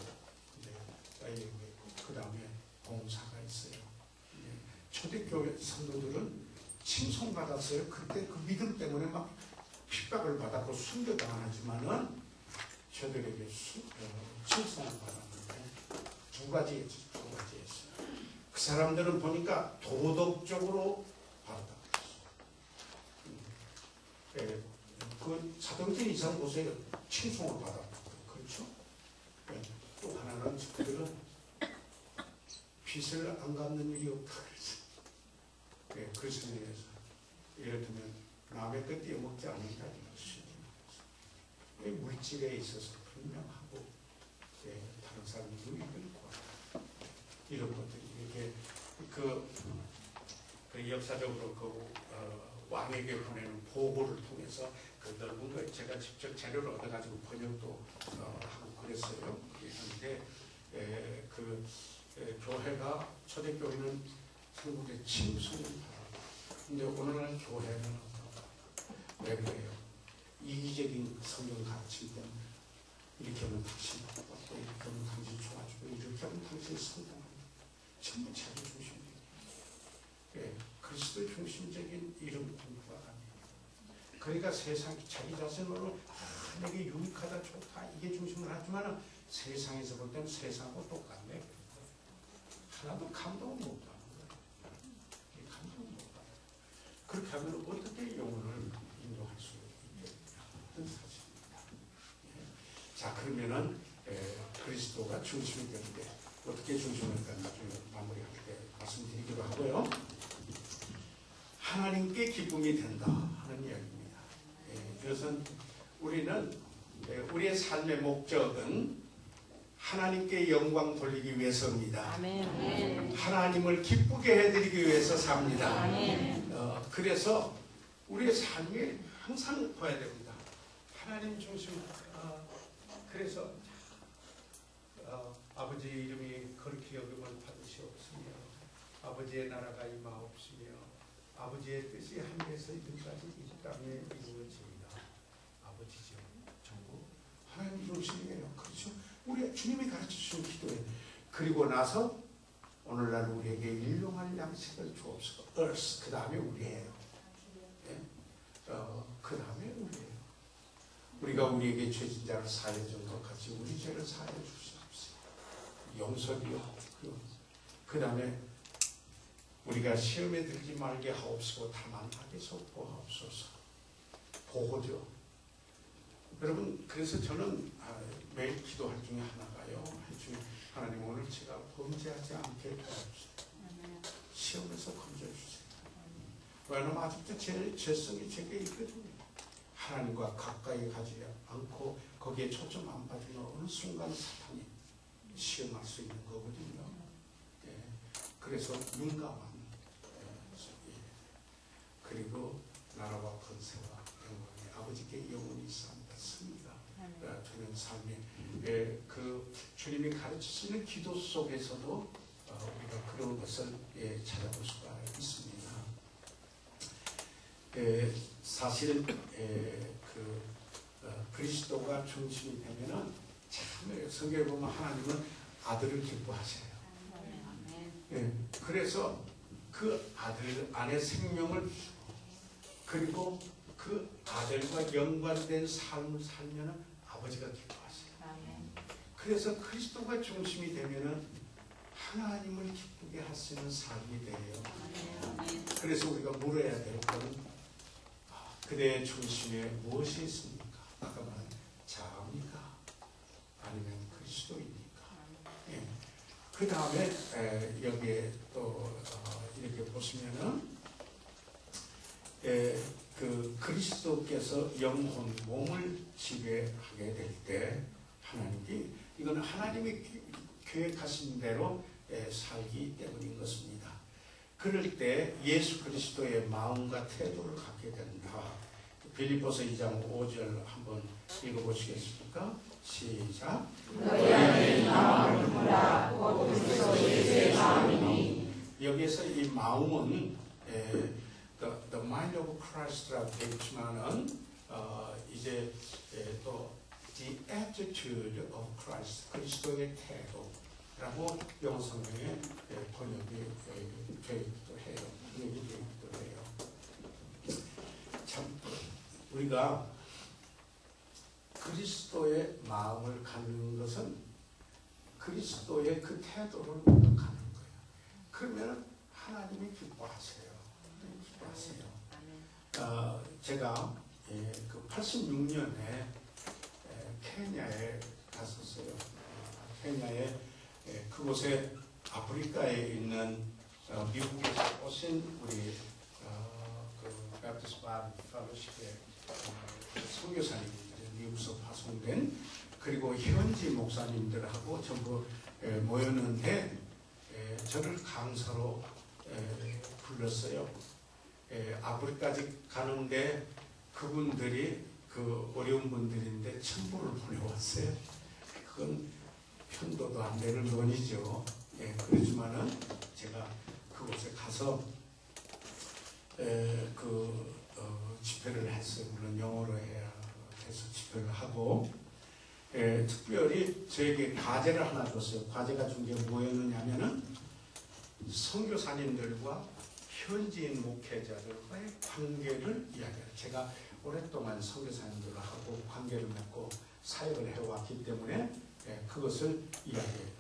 그 다음에 봉사가 있어요. 초대교회 성도들은 칭송받았어요. 그때 그 믿음 때문에 막 핍박을 받았고 순교당하지만은 저들에게 칭송을 받았는데 두 가지 했어요. 그 사람들은 보니까 도덕적으로 받았다. 그 사도행전 이상 보세요. 칭송을 받았고 그렇죠? 또 하나는 그들은 빚을 안 갚는 일이 없다 그랬어요. 그래서 예를 들면 남의 것 떼어먹지 않는다 이것이 물질에 있어서 분명하고 다른 사람의 유익을 구한다 이런 것들이 이렇게 그 역사적으로 왕에게 보내는 보고를 통해서 그 넓은 거 제가 직접 자료를 얻어가지고 번역도 하고 그랬어요. 그런데 교회가 초대교회는 한국의 칭송을 바라고 근데 오늘날 교회는 왜 그래요? 이기적인 성경 가르침 때문에 이렇게 하면 당신 바빠 또 이렇게 하면 당신 좋아지고 이렇게 하면 당신 성장합니다. 전부 자기 중심적인 그리스도 중심적인 이런 공부가 아니에요. 그러니까 세상 자기 자신으로 내게 유익하다 좋다 이게 중심을 하지만 세상에서 볼 때는 세상하고 똑같네. 하나도 감동을 못 받는 거예요. 감동을 못 받아요. 그렇게 하면 어떻게 영혼을 인도할 수 있겠냐는 사실입니다. 자 그러면은 그리스도가 중심이 되는데 어떻게 중심을 할까 나중에 마무리할 때 말씀드리기로 하고요. 하나님께 기쁨이 된다 하는 이야기입니다. 이것은 우리는 우리의 삶의 목적은 하나님께 영광 돌리기 위해서입니다. 아멘. 하나님을 기쁘게 해드리기 위해서 삽니다. 그래서 우리의 삶이 항상 봐야 됩니다. 하나님 중심. 그래서 아버지 이름이 거룩히 여김을 받으시옵시며 아버지의 나라가 임하옵시며 아버지의 뜻이 하늘에서 이들까지 이 땅에 이루어집니다. 아버지죠. 전부 하나님 중심이에요. 그렇죠? 우리 주님이 가르쳐주신 기도예요. 그리고 나서 오늘날 우리에게 일용할 양식을 주옵소서. earth 그 다음에 우리예요. 그 다음에 우리예요. 우리가 우리에게 죄진 자를 사해 준 것 같이 우리 죄를 사해 주시옵소서. 용서리요. 그 다음에 우리가 시험에 들지 말게 하옵시고 다만 악에서 보호하옵소서. 보호죠. 여러분, 그래서 저는 매일 기도할 중에 하나가요. 하나님, 오늘 제가 범죄하지 않게 도와주세요. 시험에서 건져주세요. 왜냐하면 아직도 제 죄성이 제게 있거든요. 하나님과 가까이 가지 않고 거기에 초점 안 받으면 어느 순간 사탄이 시험할 수 있는 거거든요. 예. 그래서 민감한 그리고 나라와 권세와 영광이 아버지께 영원히 있사옵니다. 습니다. 저는 삶의 그 주님이 가르치시는 기도 속에서도 우리가 그런 것을 찾아볼 수가 있습니다. 사실 그리스도가 중심이 되면은 참 성경에 보면 하나님은 아들을 기뻐하셔요. 그래서 그 아들 안에 생명을 그리고 그 아들과 연관된 삶을 살면은 아버지가 기뻐하셔요. 그래서 그리스도가 중심이 되면은 하나님을 기쁘게 하시는 삶이 돼요. 그래서 우리가 물어야 될 것은 그대의 중심에 무엇이 있습니까? 아까 말한 자아입니까? 아니면 그리스도입니까? 예. 그 다음에 여기에 또 이렇게 보시면은 그 그리스도께서 영혼 몸을 지배하게 될 때 하나님이 이건 하나님이 계획하신 대로 살기 때문인 것입니다. 그럴 때 예수 그리스도의 마음과 태도를 갖게 된다. 빌립보서 2장 5절 한번 읽어보시겠습니까? 시작. 너희 안에 이 마음을 품으라. 곧 그리스도 예수의 마음이니. 여기에서 이 마음은 the mind of Christ라고 되어 있지만은 이제 또 the attitude of Christ, 그리스도의 태도라고 영어 성경에 번역이 되기도 해요. 참 우리가 그리스도의 마음을 갖는 것은 그리스도의 그 태도를 갖는 거예요. 그러면 하나님이 기뻐하세요. 제가 그 86년에 케냐에 갔었어요. 케냐에 그곳에 아프리카에 있는 미국에서 오신 우리 그 베프티스트 펠로십의 선교사님들, 미국에서 파송된 그리고 현지 목사님들하고 전부 모였는데 저를 강사로 불렀어요. 아프리카까지 가는데 그분들이 그 어려운 분들인데 천불을 보내왔어요. 그건 편도도 안 되는 돈이죠. 그렇지만은 제가 그곳에 가서 집회를 했어요. 물론 영어로 해야 해서 집회를 하고 특별히 저에게 과제를 하나 줬어요. 과제가 준 게 뭐였느냐면은 선교사님들과 현지인 목회자들과의 관계를 이야기해요. 제가 오랫동안 선교사님들하고 관계를 맺고 사역을 해왔기 때문에 그것을 이야기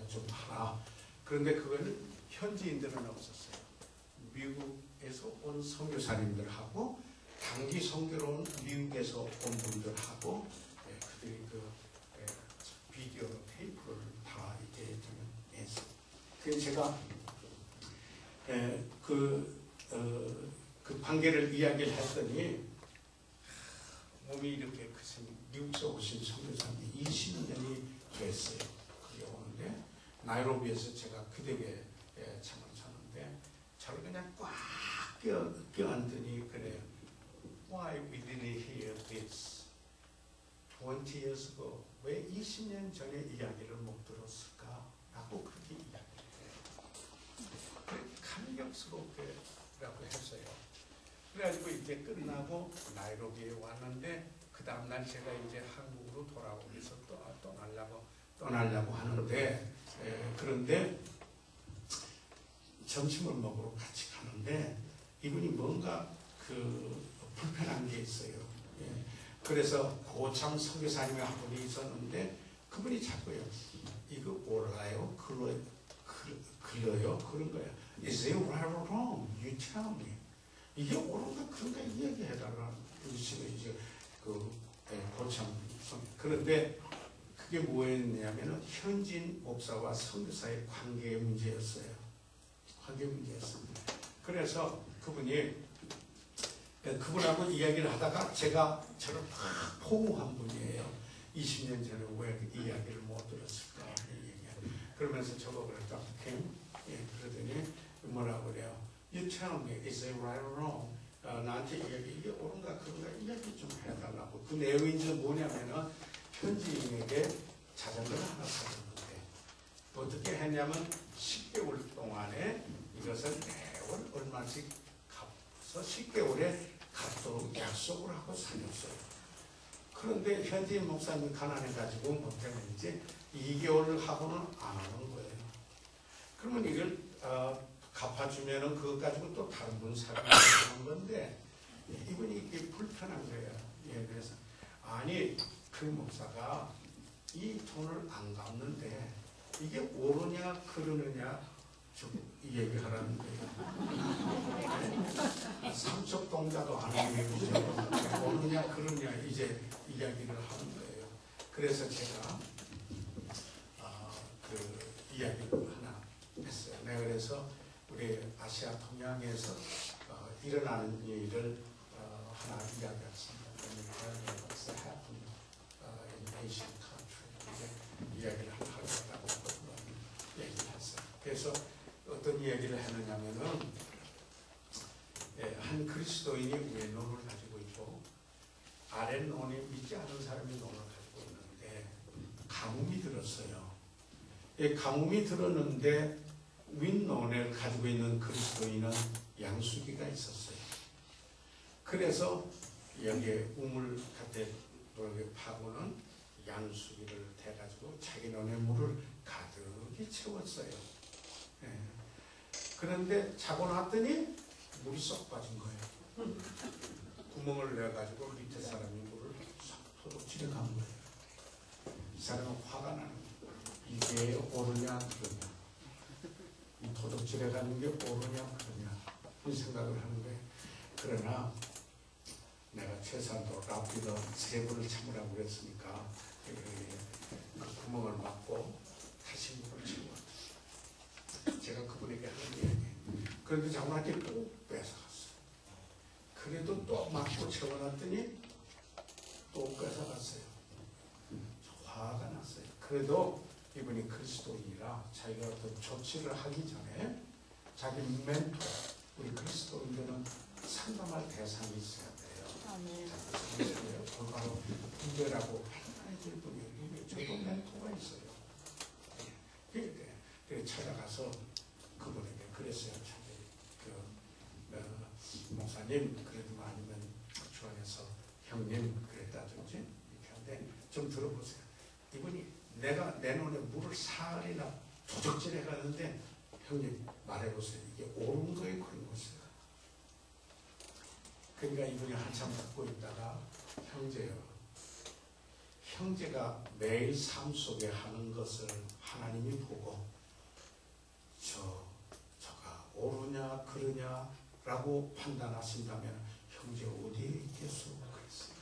좀 하라. 그런데 그걸 현지인들은 없었어요. 미국에서 온 선교사님들하고 단기 선교로 온 미국에서 온 분들하고 그들이 비디오 테이프를 다 이렇게 했어요. 그래서 제가 그 관계를 이야기를 했더니 몸이 이렇게 크신 미국에서 오신 선교사님이 20년이 됐어요. 그게 오는데 나이로비에서 제가 그대에 잠을 잤는데 저를 그냥 꽉 껴안더니 그래요. Why we didn't hear this 20 years ago? 왜 20년 전에 이야기를 못 들었을까? 라고 그렇게 이야기를 해요. 감격스럽게라고 했어요. 그래가지고 이제 끝나고 나이로비에 왔는데 그 다음날 제가 이제 한국으로 돌아오기 위해서 떠나려고 하는데 그런데 점심을 먹으러 같이 가는데 이분이 뭔가 불편한 게 있어요. 그래서 고참 선교사님이 한 분이 있었는데 그분이 자꾸요. 이거 올라요? 글러요? 그런 거예요. Is it right or wrong? You tell me. 이게 옳은가 그런가 이야기해달라. 이제 그 고참. 그런데 그게 뭐였냐면은 현진 목사와 선교사의 관계 문제였어요. 관계 문제였습니다. 그래서 그분하고 이야기를 하다가 제가 저를 막 포옹한 분이에요. 20년 전에 왜 이야기를 못 들었을까? 그러면서 저거 그랬다. 그러더니 뭐라고 그래요? You tell me, is it right or wrong? 나한테 이게 옳은가 그런가 이야기 좀 해달라고. 그 내용이 이제 뭐냐면은 현지인에게 자전거를 하나 사줬는데 어떻게 했냐면 10개월 동안에 이것을 매월 얼마씩 갚아서 10개월에 갚도록 약속을 하고 사줬어요. 그런데 현지인 목사님이 가난해가지고 못했는지 2개월을 하고는 안 하는 거예요. 그러면 이걸 갚아주면은 그것 가지고 또 다른 분 사람이 하는 건데 이분이 이게 불편한 거예요. 예, 그래서 아니 그 목사가 이 돈을 안 갚는데 이게 옳으냐 그러느냐 이 얘기하라는 거예요. 삼척 동자도 안 하는 얘기죠. 옳으냐 그러냐 이제 이야기를 하는 거예요. 그래서 제가 그 이야기를 하나 했어요. 내가 그래서 우리 아시아 동양에서 일어나는 일을 하나 이야기했습니다. What's happening in Asian country? 이야기를 하려고 얘기를 했어요. 그래서 어떤 이야기를 했느냐면은 한 그리스도인이 왼손을 가지고 있고 아랫손이 믿지 않은 사람이 눈을 가지고 있는데 가뭄이 들었어요. 가뭄이 들었는데 윗눈을 가지고 있는 그리스도인은 양수기가 있었어요. 그래서 여기에 우물 곁에 파고는 양수기를 대가지고 자기 눈에 물을 가득히 채웠어요. 그런데 자고 났더니 물이 쏙 빠진 거예요. 구멍을 내가지고 밑에 사람이 물을 쏙 도둑질해 간 거예요. 이 사람은 화가 나는 거예요. 이게 옳으냐 그러냐. 이 도둑질해 가는 게 옳으냐 그러냐 이 생각을 하는 거예요. 그러나 내가 최소한도 라피더 3번을 참으라고 그랬으니까 그 구멍을 막고 다시 물을 채웠어요. 제가 그분에게 하는 얘기예요. 그런데 장난기 또 뺏어갔어요. 그래도 또 막고 채워놨더니 또 뺏어갔어요. 화가 났어요. 그래도 이분이 그리스도인이라 자기가 어떤 조치를 하기 전에 자기 멘토, 우리 그리스도인들은 상담할 대상이 있어야 돼요. 바로 후배라고 해줄 분이 저도 멘토가 있어요. 그래서 찾아가서 그분에게 그랬어요. 목사님 그래도 아니면 주안에서 형님 그랬다든지 이렇게 하는데 좀 들어보세요. 이분이 내가 내 눈에 물을 사흘이나 도적질해 가는데 형님 말해보세요. 이게 옳은 거예요 그런 것이에요. 그러니까 이분이 한참 듣고 있다가 형제가 매일 삶 속에 하는 것을 하나님이 보고 저가 옳으냐 그러냐 라고 판단하신다면 형제 어디에 있겠소? 그랬어요.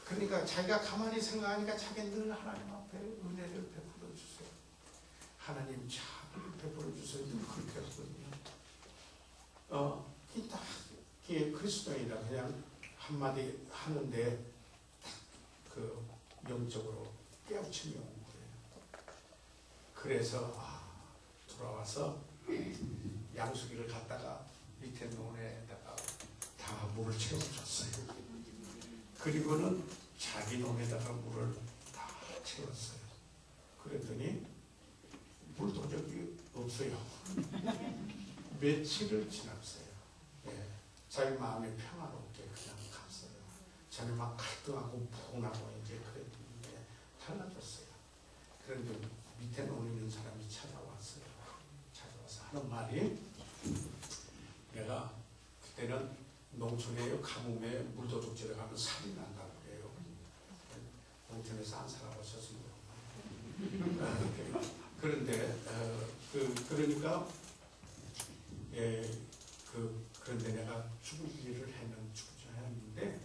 그러니까 자기가 가만히 생각하니까 자기는 늘 하나님 앞에 은혜를 베풀어 주세요. 하나님 자비를 베풀어 주세요. 늘 그렇게 하거든요. 그리스도인이라 그냥 한마디 하는데 그 영적으로 깨우침이 온 거예요. 그래서 돌아와서 양수기를 갖다가 밑에 논에다가 다 물을 채워줬어요. 그리고는 자기 논에다가 물을 다 채웠어요. 그랬더니 물 도적이 없어요. 며칠을 지났어요. 자기 마음이 평화롭게 그냥 갔어요. 자기 막 갈등하고 분하고 이제 그랬는데 달라졌어요. 그런데 밑에 논에 있는 사람이 찾아와서 하는 말이 내가 그때는 농촌에 가뭄에 물도둑질에 가면 살이 난다고 그래요. 농촌에서 안 살아보셔서 그런데 그러니까 그런데 내가 죽을 일을 했는데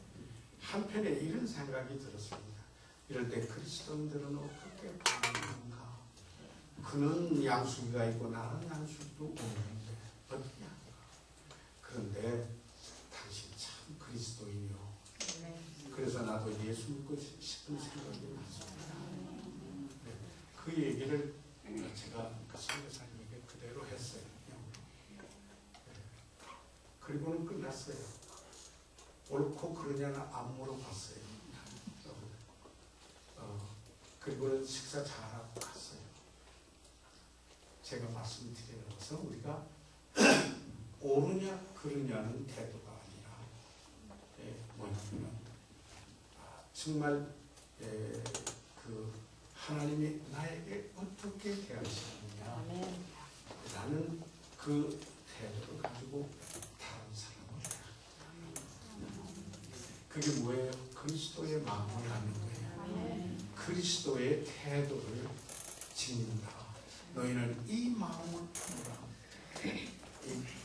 한편에 이런 생각이 들었습니다. 이럴 때 그리스도인들은 어떻게 반응하는가? 그는 양수기가 있고 나는 양수기도 없는데 어떻게 하는가? 그런데 당신 참 그리스도인이요. 그래서 나도 예수 믿고 싶은 생각이 났습니다. 네, 그 얘기를 제가 선교사님에게 그대로 했어요. 네. 그리고는 끝났어요. 옳고 그러냐는 안 물어봤어요. 그리고는 식사 잘하고 갔어요. 제가 말씀드리는 것은 우리가 옳으냐 그러냐는 태도가 아니라 뭐냐면 정말 그 하나님이 나에게 어떻게 대하시느냐 라는 그 태도를 가지고 다른 사람을 그게 뭐예요? 그리스도의 마음을 아는 거예요. 그리스도의 태도를 짓는다. 너희는 이 마음을 품으라.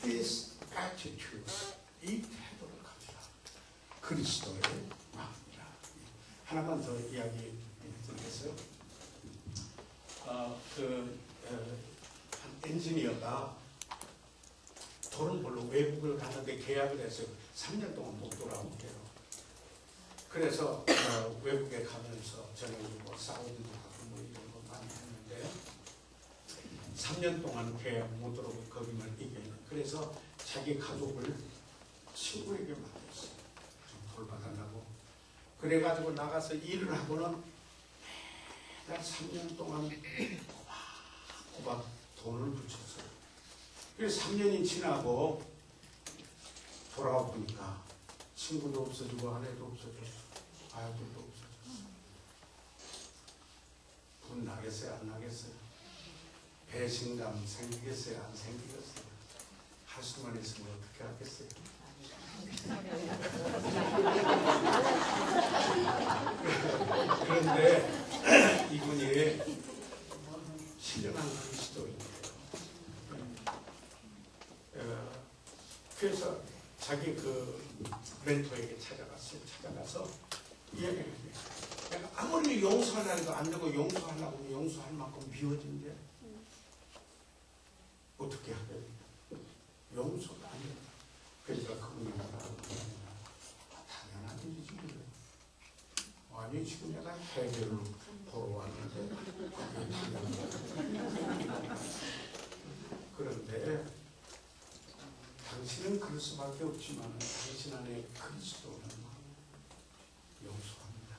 This attitude, 이 태도를 가지라. 그리스도의 마음이라. 하나만 더 이야기 드리겠어요. 한 엔지니어가 돈을 벌러 외국을 가는데 계약을 해서 3년 동안 못 돌아오게요. 그래서 외국에 가면서 저는 뭐 사우디도 가고 뭐 이런 거 많이 했는데 3년 동안 계약 못 들어오고 거기만 이겨요. 그래서 자기 가족을 친구에게 맡겼어요. 좀 돌봐달라고. 그래가지고 나가서 일을 하고는 매달 3년 동안 꼬박꼬박 돈을 붙였어요. 그래서 3년이 지나고 돌아와 보니까 친구도 없어지고 아내도 없어졌어. 아이들도 없어졌어. 분 나겠어요? 안 나겠어요? 배신감 생기겠어요? 안 생기겠어요? 할 수만 있으면 어떻게 하겠어요? 그런데 이분이 신령한 그리스도인이에요. 그래서 자기 그 멘토에게 찾아가서 이야기를 해요. 내가 아무리 용서하려고 해도 안 되고 용서하려고 하면 용서할 만큼 미워진대. 어떻게 하겠냐? 용서가 안 된다. 그러니까 그분이 뭐라고 당연한 일이지 그래. 아니 지금 내가 해결을 보러 왔는데 그게 당연한 그런데 당신은 그럴 수밖에 없지만 당신 안에 그리스도는 용서합니다.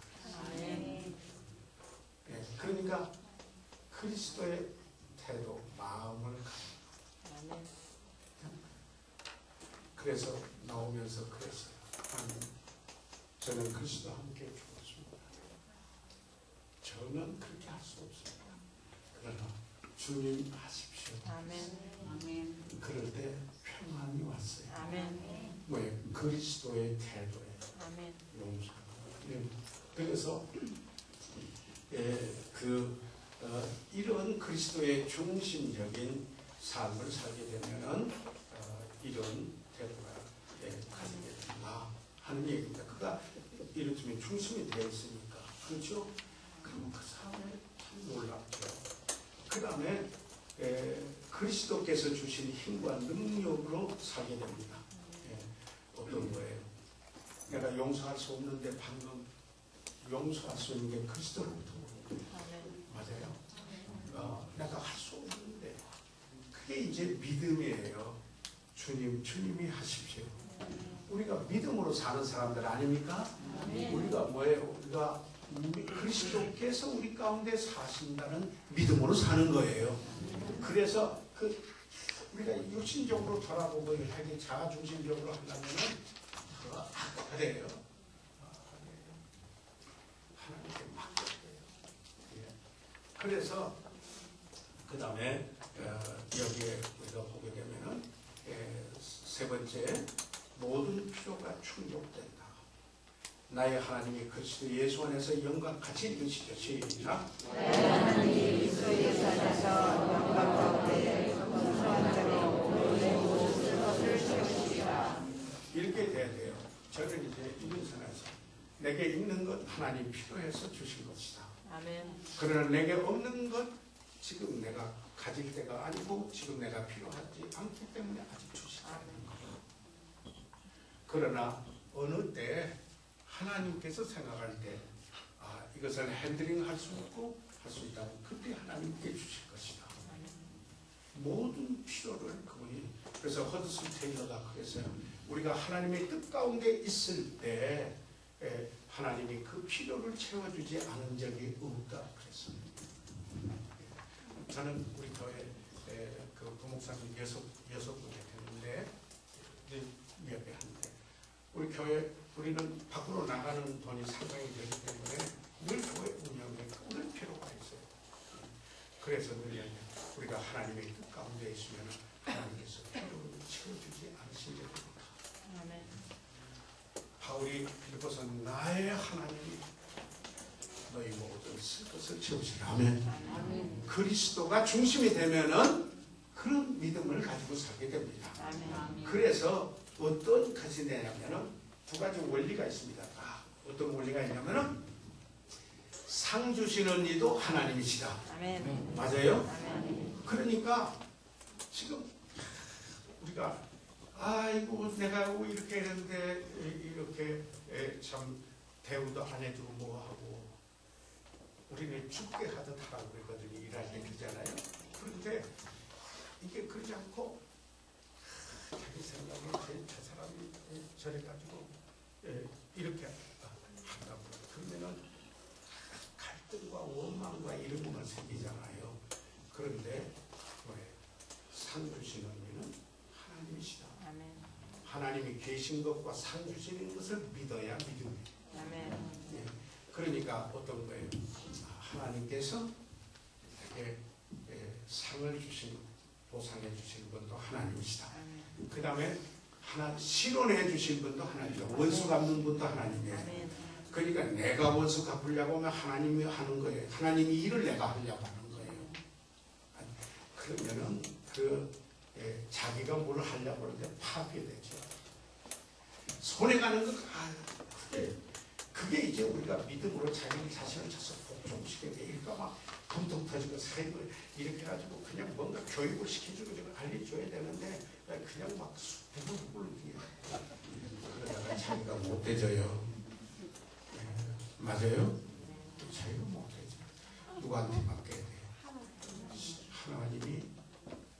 네, 그러니까 그리스도의 태도, 마음을 가지고 그래서 나오면서 그랬어요. 하나님, 저는 그리스도와 함께 죽었습니다. 저는 그렇게 할 수 없습니다. 그러나 주님 하십시오. 아멘. 그럴 때 평안이 왔어요. 아멘. 왜? 그리스도의 태도에 아멘. 용서하고. 그래서 이런 그리스도의 중심적인 삶을 살게 되면은 이런 태도가 가지게 된다 하는 얘기입니다. 그가 이를테면 중심이 되어 있으니까 그렇죠? 그럼 그 사람이 참 놀랍죠. 그 다음에 그리스도께서 주신 힘과 능력으로 살게 됩니다. 어떤 거예요? 내가 용서할 수 없는데 방금 용서할 수 있는 게 그리스도로부터 오는 거예요. 맞아요. 내가 할 수 없는데 그게 이제 믿음이에요. 주님이 하십시오. 우리가 믿음으로 사는 사람들 아닙니까? 우리가 뭐예요? 우리가 그리스도께서 우리 가운데 사신다는 믿음으로 사는 거예요. 그래서 우리가 육신적으로 돌아보고 이렇게 자아중심적으로 하려면은 그거 그래요. 하나님께 맡겨야 돼요. 그래서 그 다음에 여기에 우리가 보게 되면은 세 번째 모든 필요가 충족된다. 나의 하나님이 그리스도 예수 안에서 영광 같이 읽으시죠. 시작. 나의 하나님이 그리스도에 사셔서 영광 가운데 성소한 자로 오늘 모든 것을 채우시리라. 이렇게 돼야 돼요. 저는 이제 이윤선에서 내게 있는 것 하나님 필요해서 주신 것이다. 아멘. 그러나 내게 없는 것 지금 내가 가질 때가 아니고 지금 내가 필요하지 않기 때문에 아직 주시지 않는 거예요. 그러나 어느 때 하나님께서 생각할 때 이것을 핸들링 할 수 있고 할 수 있다면 그때 하나님께 주실 것이다. 모든 필요를 그분이 그래서 허드슨 테일러가 그랬어요. 우리가 하나님의 뜻 가운데 있을 때 하나님이 그 필요를 채워주지 않은 적이 없다 그랬습니다. 저는 우리 교회 그 부목사님 여섯 분이 됐는데 예배하는데 우리 교회 우리는 밖으로 나가는 돈이 상당히 되기 때문에 늘 교회 운영에 늘 필요가 있어요. 그래서 늘 우리가 하나님의 뜻 가운데 있으면 하나님께서 필요를 채워주지 않으신 적이 없다. 아멘. 바울이 빌립보서 나의 하나님이 너희 모든 쓸 것을 채우시라. 아멘. 아멘. 그리스도가 중심이 되면은 그런 믿음을 가지고 살게 됩니다. 아멘. 그래서 어떤 것이 되냐면은 두 가지 원리가 있습니다. 어떤 원리가 있냐면은 상 주시는 이도 하나님이시다. 아멘. 맞아요? 아멘. 그러니까 지금 우리가 아이고 내가 이렇게 했는데 이렇게 참 대우도 안 해주고 뭐하고 우리는 죽게 하듯 하라고 그러거든요. 일할 때 그러잖아요. 그런데 이게 그러지 않고 자기 생각에 저 사람이 저래가지고 이렇게 한다고 그러면은 갈등과 원망과 이런 것만 생기잖아요. 그런데 상 주시는 이는 하나님이시다. 아멘. 하나님이 계신 것과 상 주시는 것을 믿어야 믿음이에요. 아멘. 예. 그러니까 어떤 거예요? 하나님께서 이렇게 상을 주신 보상해 주신 분도 하나님이시다. 그 다음에 실현해 주신 분도 하나님이다. 원수 갚는 분도 하나님이에요. 아멘. 그러니까 내가 원수 갚으려고 하면 하나님이 하는 거예요. 하나님이 일을 내가 하려고 하는 거예요. 그러면은 자기가 뭘 하려고 하는데 파괴되죠. 손해가는 거 그게 이제 우리가 믿음으로 자기 자신을 쳐서 복종시키는 게 일까 막 검통 터지고 사입을 이렇게 해가지고 그냥 뭔가 교육을 시켜주고 좀 알려줘야 되는데 그냥 막 부글부글 그러다가 자기가 못되져요. 맞아요? 자기가 못되죠. 누구한테 맡겨야 돼요? 하나님이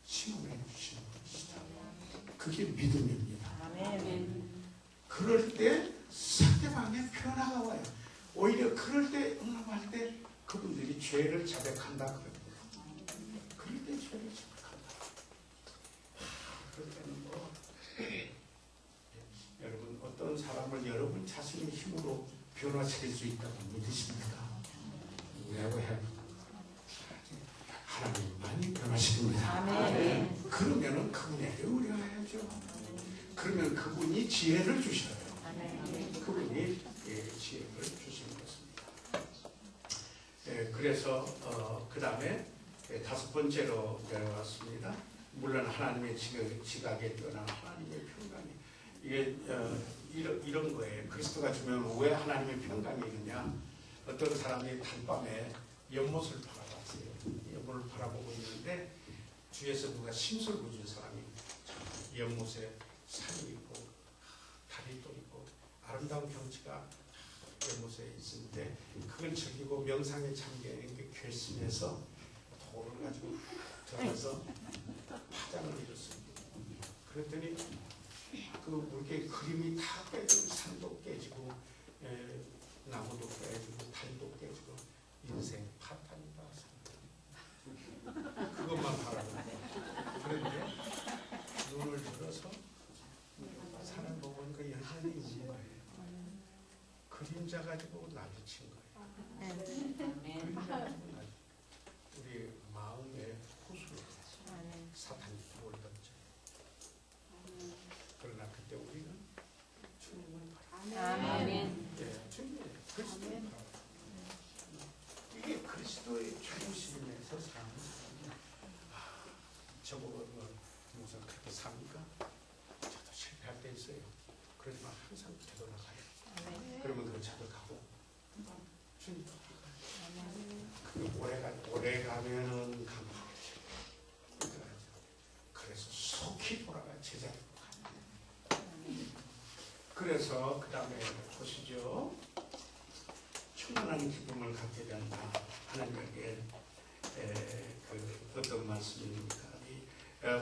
시험해 주시는 분이시다. 그게 믿음입니다. 아멘. 그럴 때 상대방의 변화가 와요. 오히려 그럴 때 응답할 때 그분들이 죄를 자백한다 그럽니다. 그럴 때 죄를 자백한다. 그럴 때는 여러분 어떤 사람을 여러분 자신의 힘으로 변화시킬 수 있다고 믿으십니까? 누구라고 해요? 하나님만이 변화시킵니다. 아멘. 그러면은 그분에게 의뢰해야죠. 그러면 그분이 지혜를 주셔요. 그분이 지혜를 주시는 것입니다. 그래서 그 다음에 다섯 번째로 내려왔습니다. 물론 하나님의 지각에 떠난 하나님의 평강이 이게 이런 거예요. 그리스도가 주면 왜 하나님의 평강이 있느냐? 어떤 사람이 단밤에 연못을 바라봤어요. 연못을 바라보고 있는데 주위에서 누가 심술을 준 사람이 연못에 산이 있고 달이 또 있고 아름다운 경치가 연못에 있는데 그걸 즐기고 명상에 잠겨있는 게 결심해서 돌을 가지고 들어가서 파장을 일었습니다. 그랬더니 그 물개 그림이 다 깨지고 산도 깨지고 나무도 깨지고 달도 깨지고 인생 파탄이 나왔습니다. 그것만 바라보고 그런데 눈을 들어서 산을 보고 보니까 여전히 있는 거예요. 그림자 가지고 나딪힌 거예요. 그림자 가지고 우리 마음의 호수로 사탄이 돌 던져요. 그러나 그때 우리는 주님을 바라보고 아멘. 삽니까? 저도 실패할 때 있어요. 그러지만 항상 되돌아가요. 그러면 그 저도 가고 주님 오래 가면은 감사하죠. 그래서 속히 돌아가 제자리로 갑니다. 그래서 그 다음에 보시죠. 충만한 기쁨을 갖게 된다. 하나님에게 어떤 말씀입니까?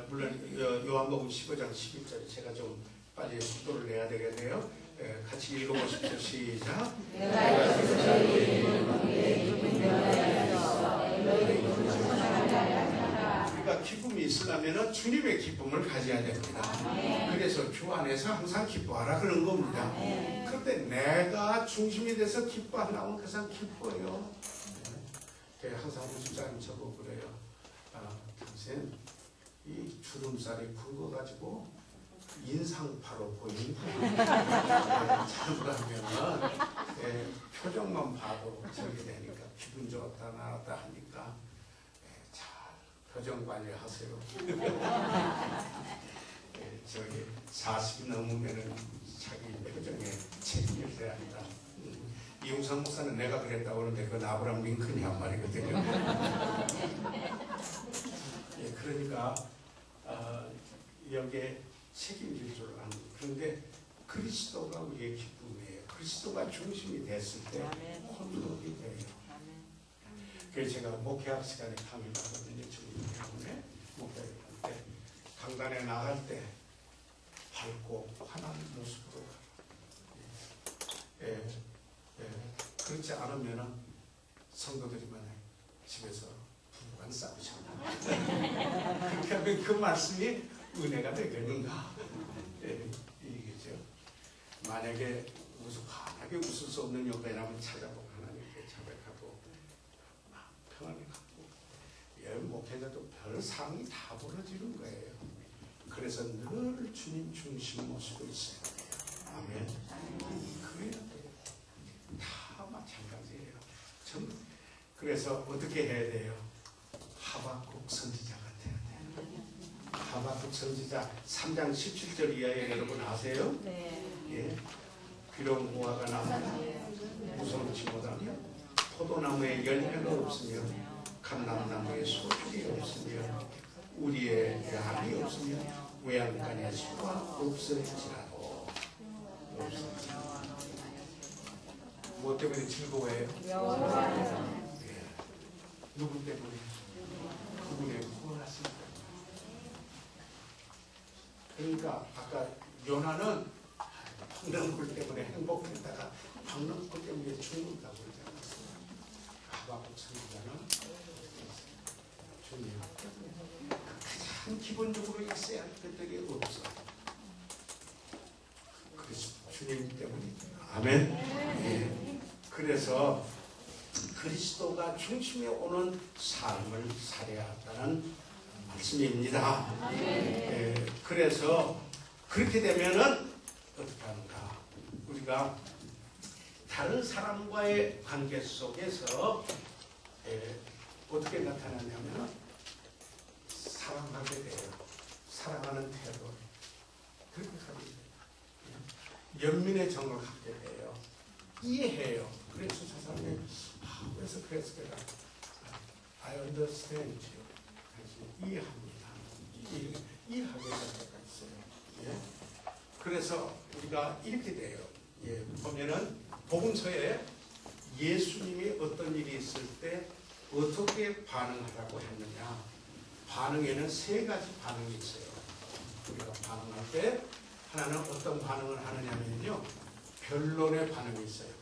물론 요한복음 15장 11절에 제가 좀 빨리 속도를 내야 되겠네요. 같이 읽어보십시오. 시작. 우리가 기쁨이 있으려면 주님의 기쁨을 가져야 됩니다. 그래서 주 안에서 항상 기뻐하라 그런 겁니다. 그런데 내가 중심이 돼서 기뻐하려면 항상 기뻐요. 항상 우수자님 저보고 그래요. 당신 이 주름살이 굵어가지고 인상파로 보인다. 잘못하면 표정만 봐도 저기 되니까 기분 좋다 나왔다 하니까 잘 표정 관리하세요. 저기 40이 넘으면은 자기 표정에 책임을 져야 한다. 이용상 목사는 내가 그랬다고 그러는데 그건 아브라함 링컨이 한 말이거든요. 그러니까 여기에 책임질 줄 아는. 그런데 그리스도가 우리의 기쁨이에요. 그리스도가 중심이 됐을 때 혼돈이 돼요. 그래서 제가 목회학 시간에 강의를 하거든요. 주님 때문에 목회를 할 때 강단에 나갈 때 밝고 환한 모습으로 가라. 그렇지 않으면 성도들이 만약 집에서 부부간 싸우잖아. 그렇게 하면 그 말씀이 은혜가 되겠는가? 이게죠. 만약에 환하게 웃을 수 없는 여배라면 찾아보고 하나님께 자백하고 평안히 갖고 목회자도 별 상이 다 벌어지는 거예요. 그래서 늘 주님 중심 모시고 있어야 돼요. 아멘. 그래야 돼요. 다 마찬가지예요. 전부. 그래서 어떻게 해야 돼요? 하박국 선지자 같아야 돼요. 하박국 선지자 3장 17절 이하에 여러분 아세요? 네. 예. 비록 무화과 나무는 무성치 못하며 포도나무에 열매가 없으며 감람나무에 소출이 없으며 우리의 양이 없으며 외양간에 소가 없을지라도 뭐 때문에 즐거워해요? 예. 누구 때문에? 그분의 구원하심 때문에. 그러니까 아까 요나는 박능골 때문에 행복했다가 박능골 때문에 죽는다고 그러지 않았어요. 하박국 선지자는 주님 가장 기본적으로 있어야 할 것들이 없어. 그래서 주님 때문에. 아멘. 예. 그래서 그리스도가 중심에 오는 삶을 살아야 한다는 말씀입니다. 예. 그래서 그렇게 되면은 어떻게 하는가? 우리가 다른 사람과의 관계 속에서 어떻게 나타나냐면 사랑하게 돼요. 사랑하는 태도. 그렇게 하게 돼요. 연민의 정을 갖게 돼요. 이해해요. 그래서 저 사람이 그래서 내가 I understand you. 이해합니다. 이해하게 될 때가 있어요. 예? 그래서 우리가 이렇게 돼요. 예, 보면은 복음서에 예수님이 어떤 일이 있을 때 어떻게 반응하라고 했느냐. 반응에는 세 가지 반응이 있어요. 우리가 반응할 때 하나는 어떤 반응을 하느냐면요. 변론의 반응이 있어요.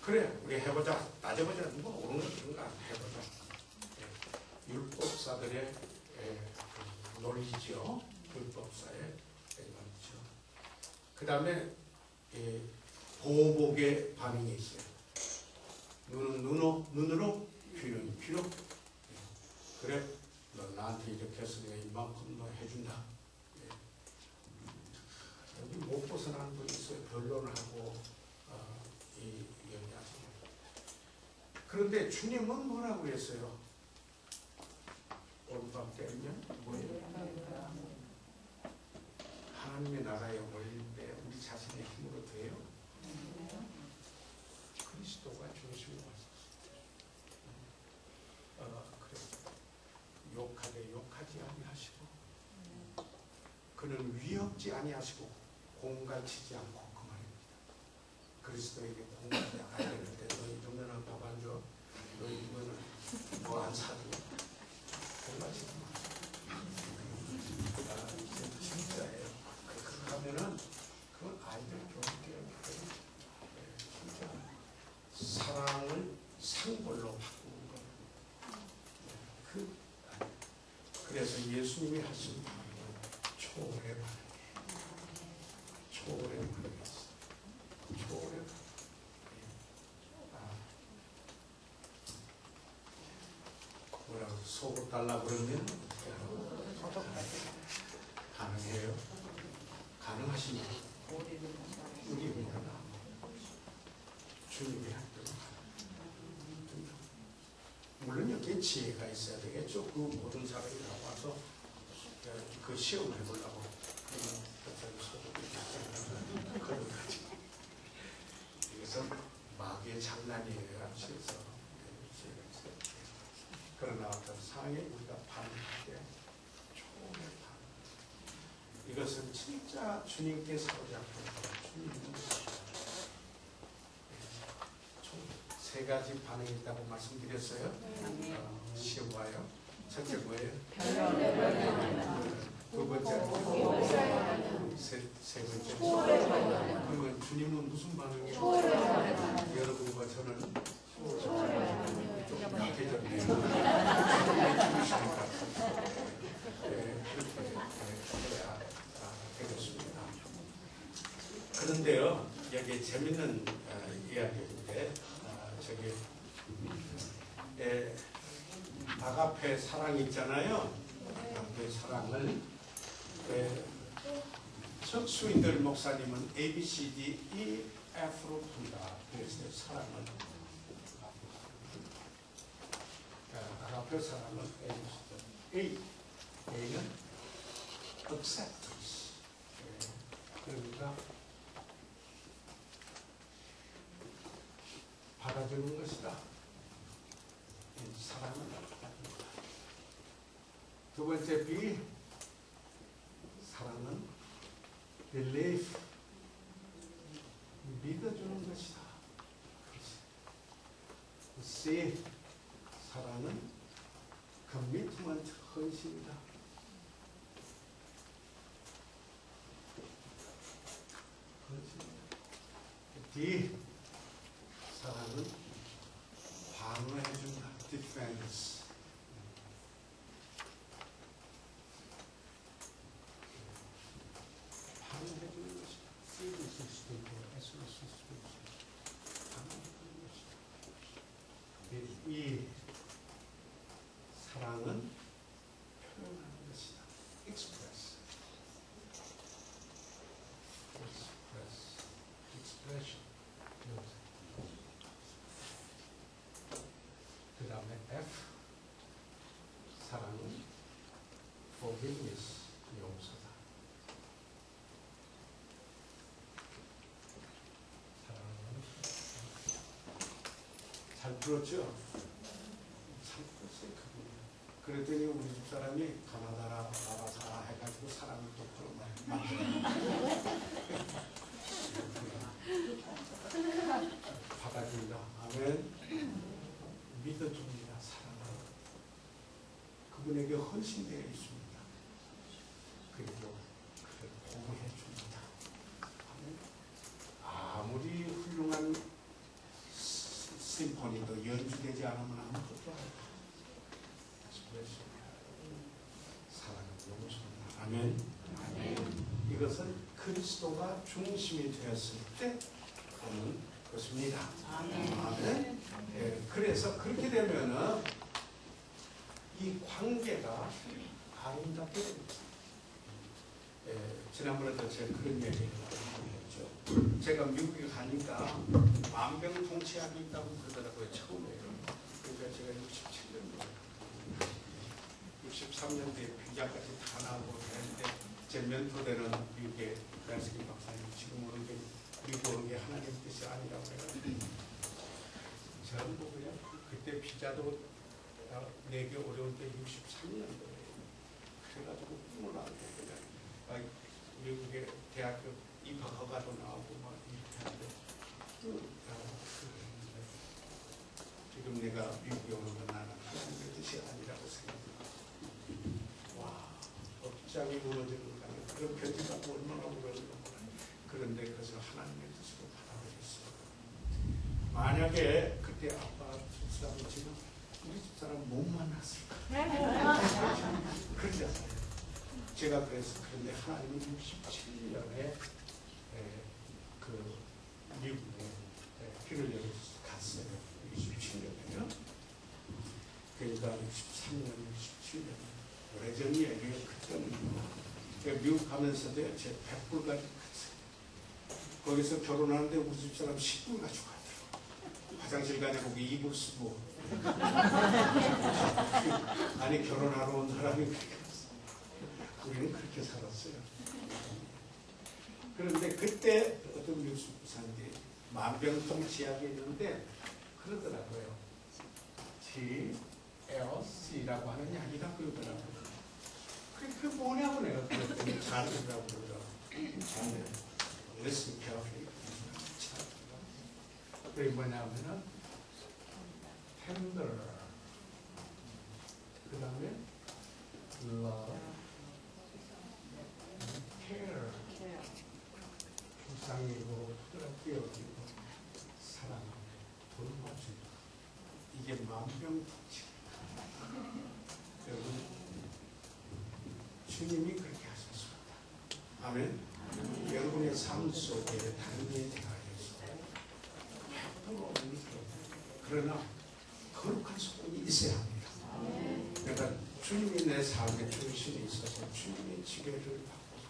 그래, 우리 해보자. 따져보자. 뭐 옳은 거 그런 거 해보자. 예, 율법사들의 논리죠. 율법사의 논리죠. 그 다음에 보복의 반응이 있어요. 눈은 눈으로, 귀는 귀로. 그래, 너 나한테 이렇게 해서 내가 이만큼 너 해준다. 여기 못 벗어나는 분이 있어요. 변론을 하고 얘기하시는. 그런데 주님은 뭐라고 했어요? 오른밤 때면 뭐예요? 하나님의 나라에 올릴 때 우리 자신의 힘으로 돼요? 그리스도가 중심으로 왔었어요. 그래. 욕하되 욕하지 아니하시고 그는 위협지 아니하시고 공갈치지 않고 그 말입니다. 그리스도에게 공갈치 나가야 되는데 너 이러면은 밥 안 줘? 너 이러면은 뭐 안 사줘? 공갈치지 마. 진짜예요. 그렇게 하면은 그건 아이들 교육이에요. 진짜 사랑을 상벌로 바꾸는 거예요. 그래서 예수님이 하신 말은 초월의 반응이에요. 초월의 반응이었어요. 초월의 반응. 뭐라고 속옷 달라고 그러면 가능해요? 가능하시면 우리입니다. 주님이 할때는 물론 여기에 지혜가 있어야 되겠죠. 그 모든 사람이 나와서 그 시험을 해보려고 이것은 마귀의 장난이에요. 그래서 그러나 어떤 상황에 우리가 반응할 때 초월의 반응. 이것은 진짜 주님께 사로잡고 주님은 총 세 가지 반응이 있다고 말씀드렸어요. 시험 봐요. 첫째 뭐예요? 두 번째 세 번째 그러면 주님은 무슨 반응이에요? 여러분과 저는 조금 약해졌네요. 되겠습니다. 그런데요, 여기 재밌는 이야기인데, 저기 아가페 사랑 있잖아요. 아가페 사랑을 석수인들 목사님은 A, B, C, D, E, F로 푼다. 그래서 사랑을 아가페 사랑은 A, A는 acceptance. 그러니까 받아주는 것이다. 사랑은 받아주는 것이다. 두 번째 B, 사랑은 belief, 믿어주는 것이다. C, 사랑은 commitment, 헌신이다. D, 사랑은 방어해준다. defense. 방어해주는 것이다. C도 있을 수도 있고 S도 있을 수도 있고 방어해주는 것이다. 이 사랑은 표현하는 것이다. express. expression. 그 다음에 F, 사랑은 forgiveness, 용서다. 사랑은 잘 들었죠? 잘 들었어요. 그랬더니 우리 집사람이 가나다라 아바사 해가지고 사랑을 똑바로 만들어 받아준다. 아멘. 믿어줍니다. 사랑하고 그분에게 헌신되어 있습니다. 그리고 그를 보호해 줍니다. 아무리 훌륭한 심포니도 연주되지 않으면 아무것도 아니다. 사랑은 용서입니다. 아멘. 아멘. 이것은 그리스도가 중심이 되었을 때 오는 것입니다. 아멘. 아멘. 그래서 그렇게 되면은 이 관계가 아름답게 됩니다. 지난번에도 제가 그런 얘기를 했죠. 제가 미국에 가니까 만병통치약이 있다고 그러더라고요. 처음에요. 그러니까 제가 67년도에 63년도에 비자까지 다 나오고 그랬는데 제 멘토되는 미국의 가르치기 박사님 지금 오는 게 미국 오는 게 하나님 뜻이 아니라고 해요. 저는 보고요. 그때 비자도 내기 어려울 때 63년도에 그래가지고 꿈을 안고 그냥 미국의 대학교 입학 허가도 나오고 막 이렇게 하는데 지금 내가 미국에 오는 건 나는 하나님의 뜻이 아니라고 생각합니다. 와, 업장이 무너지는 거 아니에요. 그런 편지가 얼마나 무너지는 거예요. 그런데 그것을 하나님의 뜻으로 받아들였어요. 만약에 그때 아빠 집사람이지만 우리 집사람 못 만났을까? 그러지 않아요. 제가 그래서 그런데 하나님이 67년에 그 미국에 길을 열어서 갔어요. 67년에요. 그러니까 63년, 67년 오래전이에요. 그때는 미국 가면서도 제 100불 가지고 갔어요. 거기서 결혼하는데 우리 집사람 10불 가지고 갔더라고요. 화장실 가냐고 이불 쓰고 아니 결혼하러 온 사람이 그렇게 갔어요. 우리는 그렇게 살았어요. 그런데 그때 어떤 뉴스사인데 만병통치약이 있는데 그러더라고요. TLC라고 하는 약이다 그러더라고요. 그게 뭐냐고 내가 그랬더니 잔이라고 그러더라고요. 잔을 listen carefully. 그게 뭐냐면은 tender, 그 다음에 love, care, 불쌍히고 부드럽게 사랑하고 돌봐주고 이게 만병통치. 여러분 주님이 그렇게 하셨습니다. 아멘. 여러분의 삶 속에 다른 일에 대하여서 100% 없는 사람 그러나 거룩한 소원이 있어야 합니다. 그러니까 주님이 내 삶의 중심에 있어서 주님의 지배를 받고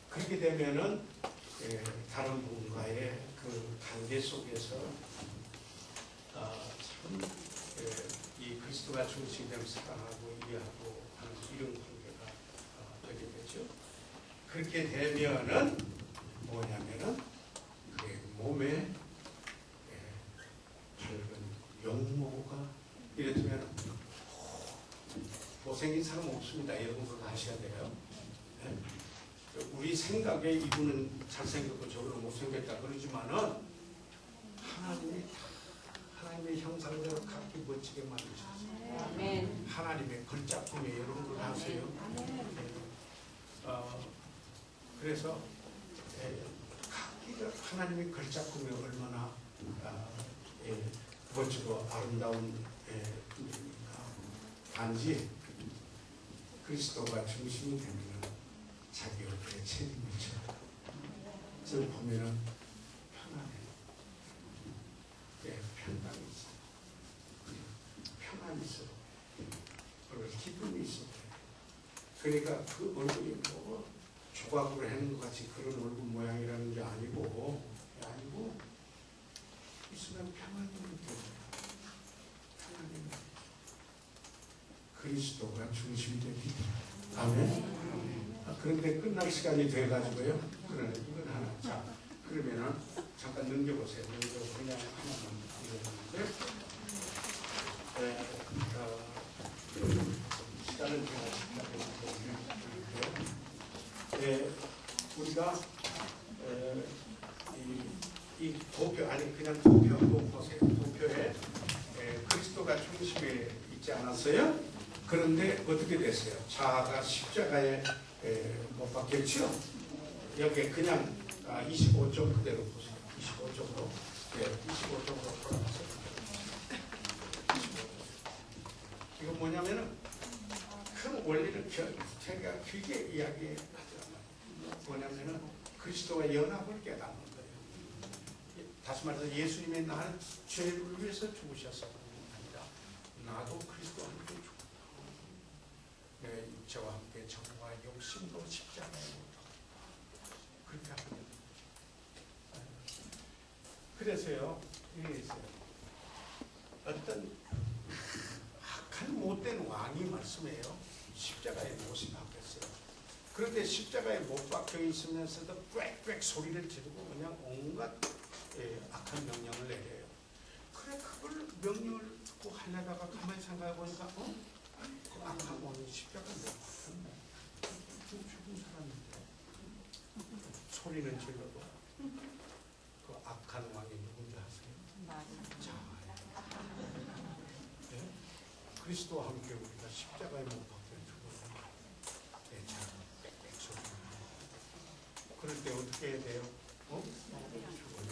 그렇게 되면은 다른 분과의 그 관계 속에서 참 이 그리스도가 중심되면 사랑하고 이해하고 하는 이런 관계가 되게 되죠. 그렇게 되면은 뭐냐면은 그 몸에 밝은 용모가 이랬으면 못생긴 사람 없습니다. 여러분 그거 아셔야 돼요. 우리 생각에 이분은 잘생겼고 저분은 못생겼다 그러지만은 하나님의 형상대로 각기 멋지게 만드셨어요. 하나님의 걸작품에 여러분 그거 아세요? 그래서 각기가 하나님의 걸작품에 얼마나 멋지고 아름다운 분들입니까? 단지 그리스도가 중심이 되면 자기 옆에 책임을 져요. 저를 보면은 편안해요. 평강이 있어요. 평안이 있어요. 그리고 기쁨이 있어요. 그러니까 그 얼굴이 뭐 조각으로 해놓은 것 같이 그런 얼굴 모양이라는 게 아니고 이 순간 평안이 느껴져요. 평안이 느껴져요. 그리스도가 중심이 됩니다. 아멘. 그런데 끝날 시간이 돼가지고요. 그러나 이건 하나. 자, 그러면은 잠깐 넘겨보세요. 그냥 하나만 넘겨보는데, 시간을 제가 우리가 이 도표 아니 그냥 도표도 보세요. 도표에 그리스도가 중심에 있지 않았어요? 그런데 어떻게 됐어요? 자아가 십자가에 못 박혔죠? 여기 그냥 25점 그대로 보세요. 25점으로 25점으로 돌아가세요. 25점. 이거 뭐냐면은 큰 원리를 제가 길게 이야기하지 않아요. 뭐냐면은 그리스도와 연합을 깨닫는 거예요. 다시 말해서 예수님이 나는 죄를 위해서 죽으셔서 아니라 나도 그리스도와 함께 죽었다. 내 육체와 함께 정과 욕심도 십자가에 못 그렇게 합니다. 그래서요, 이게 있어요. 어떤 악한 못된 왕이 말씀해요. 십자가에 못이 박혔어요. 그런데 십자가에 못 박혀 있으면서도 꽥꽥 소리를 지르고 그냥 온갖 악한 명령을 내려요. 그래 그걸 명령을 듣고 하려다가 가만히 생각해 보니까 그 악한 왕이 십자가에 못 박혔네. 지금 죽은 사람인데 소리는 질러도 그 악한 왕이 누군지 아세요? 자, 그리스도와 함께 우리가 십자가에 못 박혀 죽어요. 내 자가 빽빽 소리. 그럴 때 어떻게 해야 돼요? 죽어요.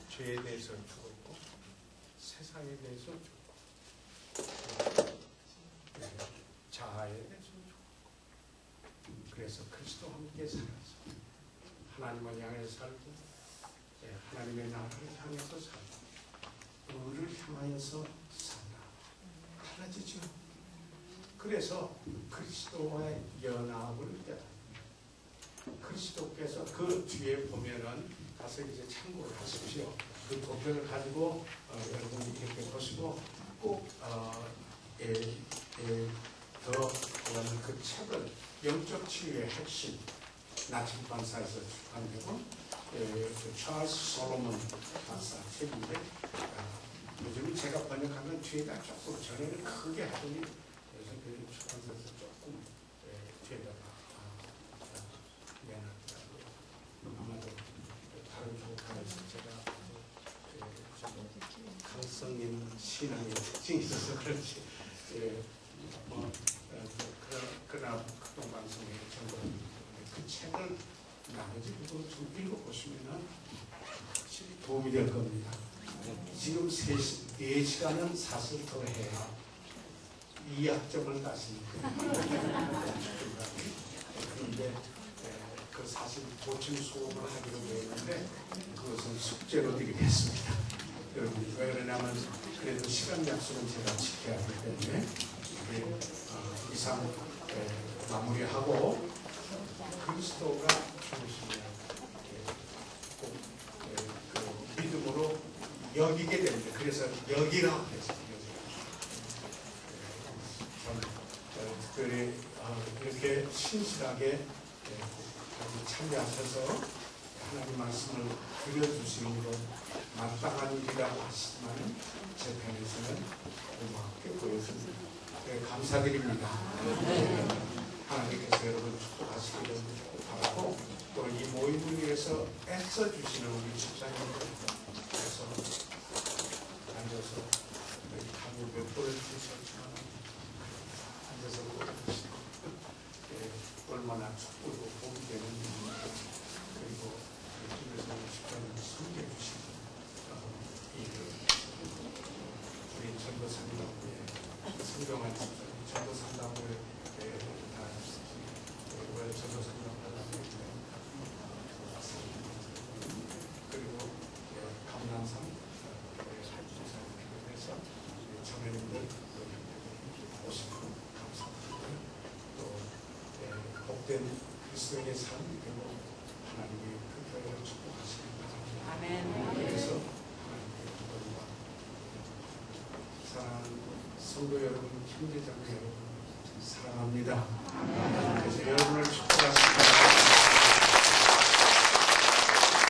죄에 대해서 죽었고 세상에 대해서 죽었고 자아에 대해서 죽었고 그래서 그리스도와 함께 살아서 하나님을 향해 살고 하나님의 나라를 향해서 살고 의를 향하여서 산다. 달라지죠. 그래서 그리스도와의 연합을 깨닫는 그리스도께서 그 뒤에 보면은 가서 이제 참고를 하십시오. 그 도표를 가지고 여러분이 이렇게 보시고 꼭 그러면 그 책을 영적 치유의 핵심 나침반사에서 출간되고 그 찰스 솔로몬 박사 책인데 요즘 제가 번역하면 뒤에다 조금 전에는 크게 하더니 그래서 그 출판사에서 조금 뒤에다가 내놨더라고요. 아마도 다른 조카에서 제가 강성인 신앙의 특징이 있어서 그렇지 그러나 극동방송에 전부 그 책을 나머지 부분을 좀 읽어보시면 확실히 도움이 될 겁니다. 지금 4시간은 사실 더 해야 2학점을 따시니까 그런데 그 사실 보충 수업을 하기로 되었는데 그것은 숙제로 드리겠습니다. 여러분 왜 그러냐면 그래도 시간 약속은 제가 지켜야 하기 때문에 이상 마무리하고 그리스도가 죽으시면 그 믿음으로 여기게 됩니다. 그래서 여기라고 했어요. 특별히 이렇게 신실하게 참여하셔서 하나님 말씀을 들려주시는 것 마땅한 일이라고 하시지만 제 편에서는 고맙게 보여줍니다. 감사드립니다. 하나님께서 여러분 축복하시기를 바라고 또 이 모임을 위해서 애써주시는 우리 집사님들께서 앉아서 하루 몇 번을 주셨지만 앉아서 보여주시고 얼마나 축복으로 복이 되는지 그리고 집에서 집사님을 섬겨주시고 우리 전도사님하고의 성경한 집사님 전도사님하고의 전도사님하고 그리고 감남산 할주사님께서 청년들 오시고 감사드리고요. 또 복된 그리스도의 삶이 되고 하나님이 그 교회를 축복하시기 바랍니다. 아멘. 그래서 하나님께 기도와 사랑하는 성도 여러분, 형제자매 여러분 사랑합니다. 그래서 여러분을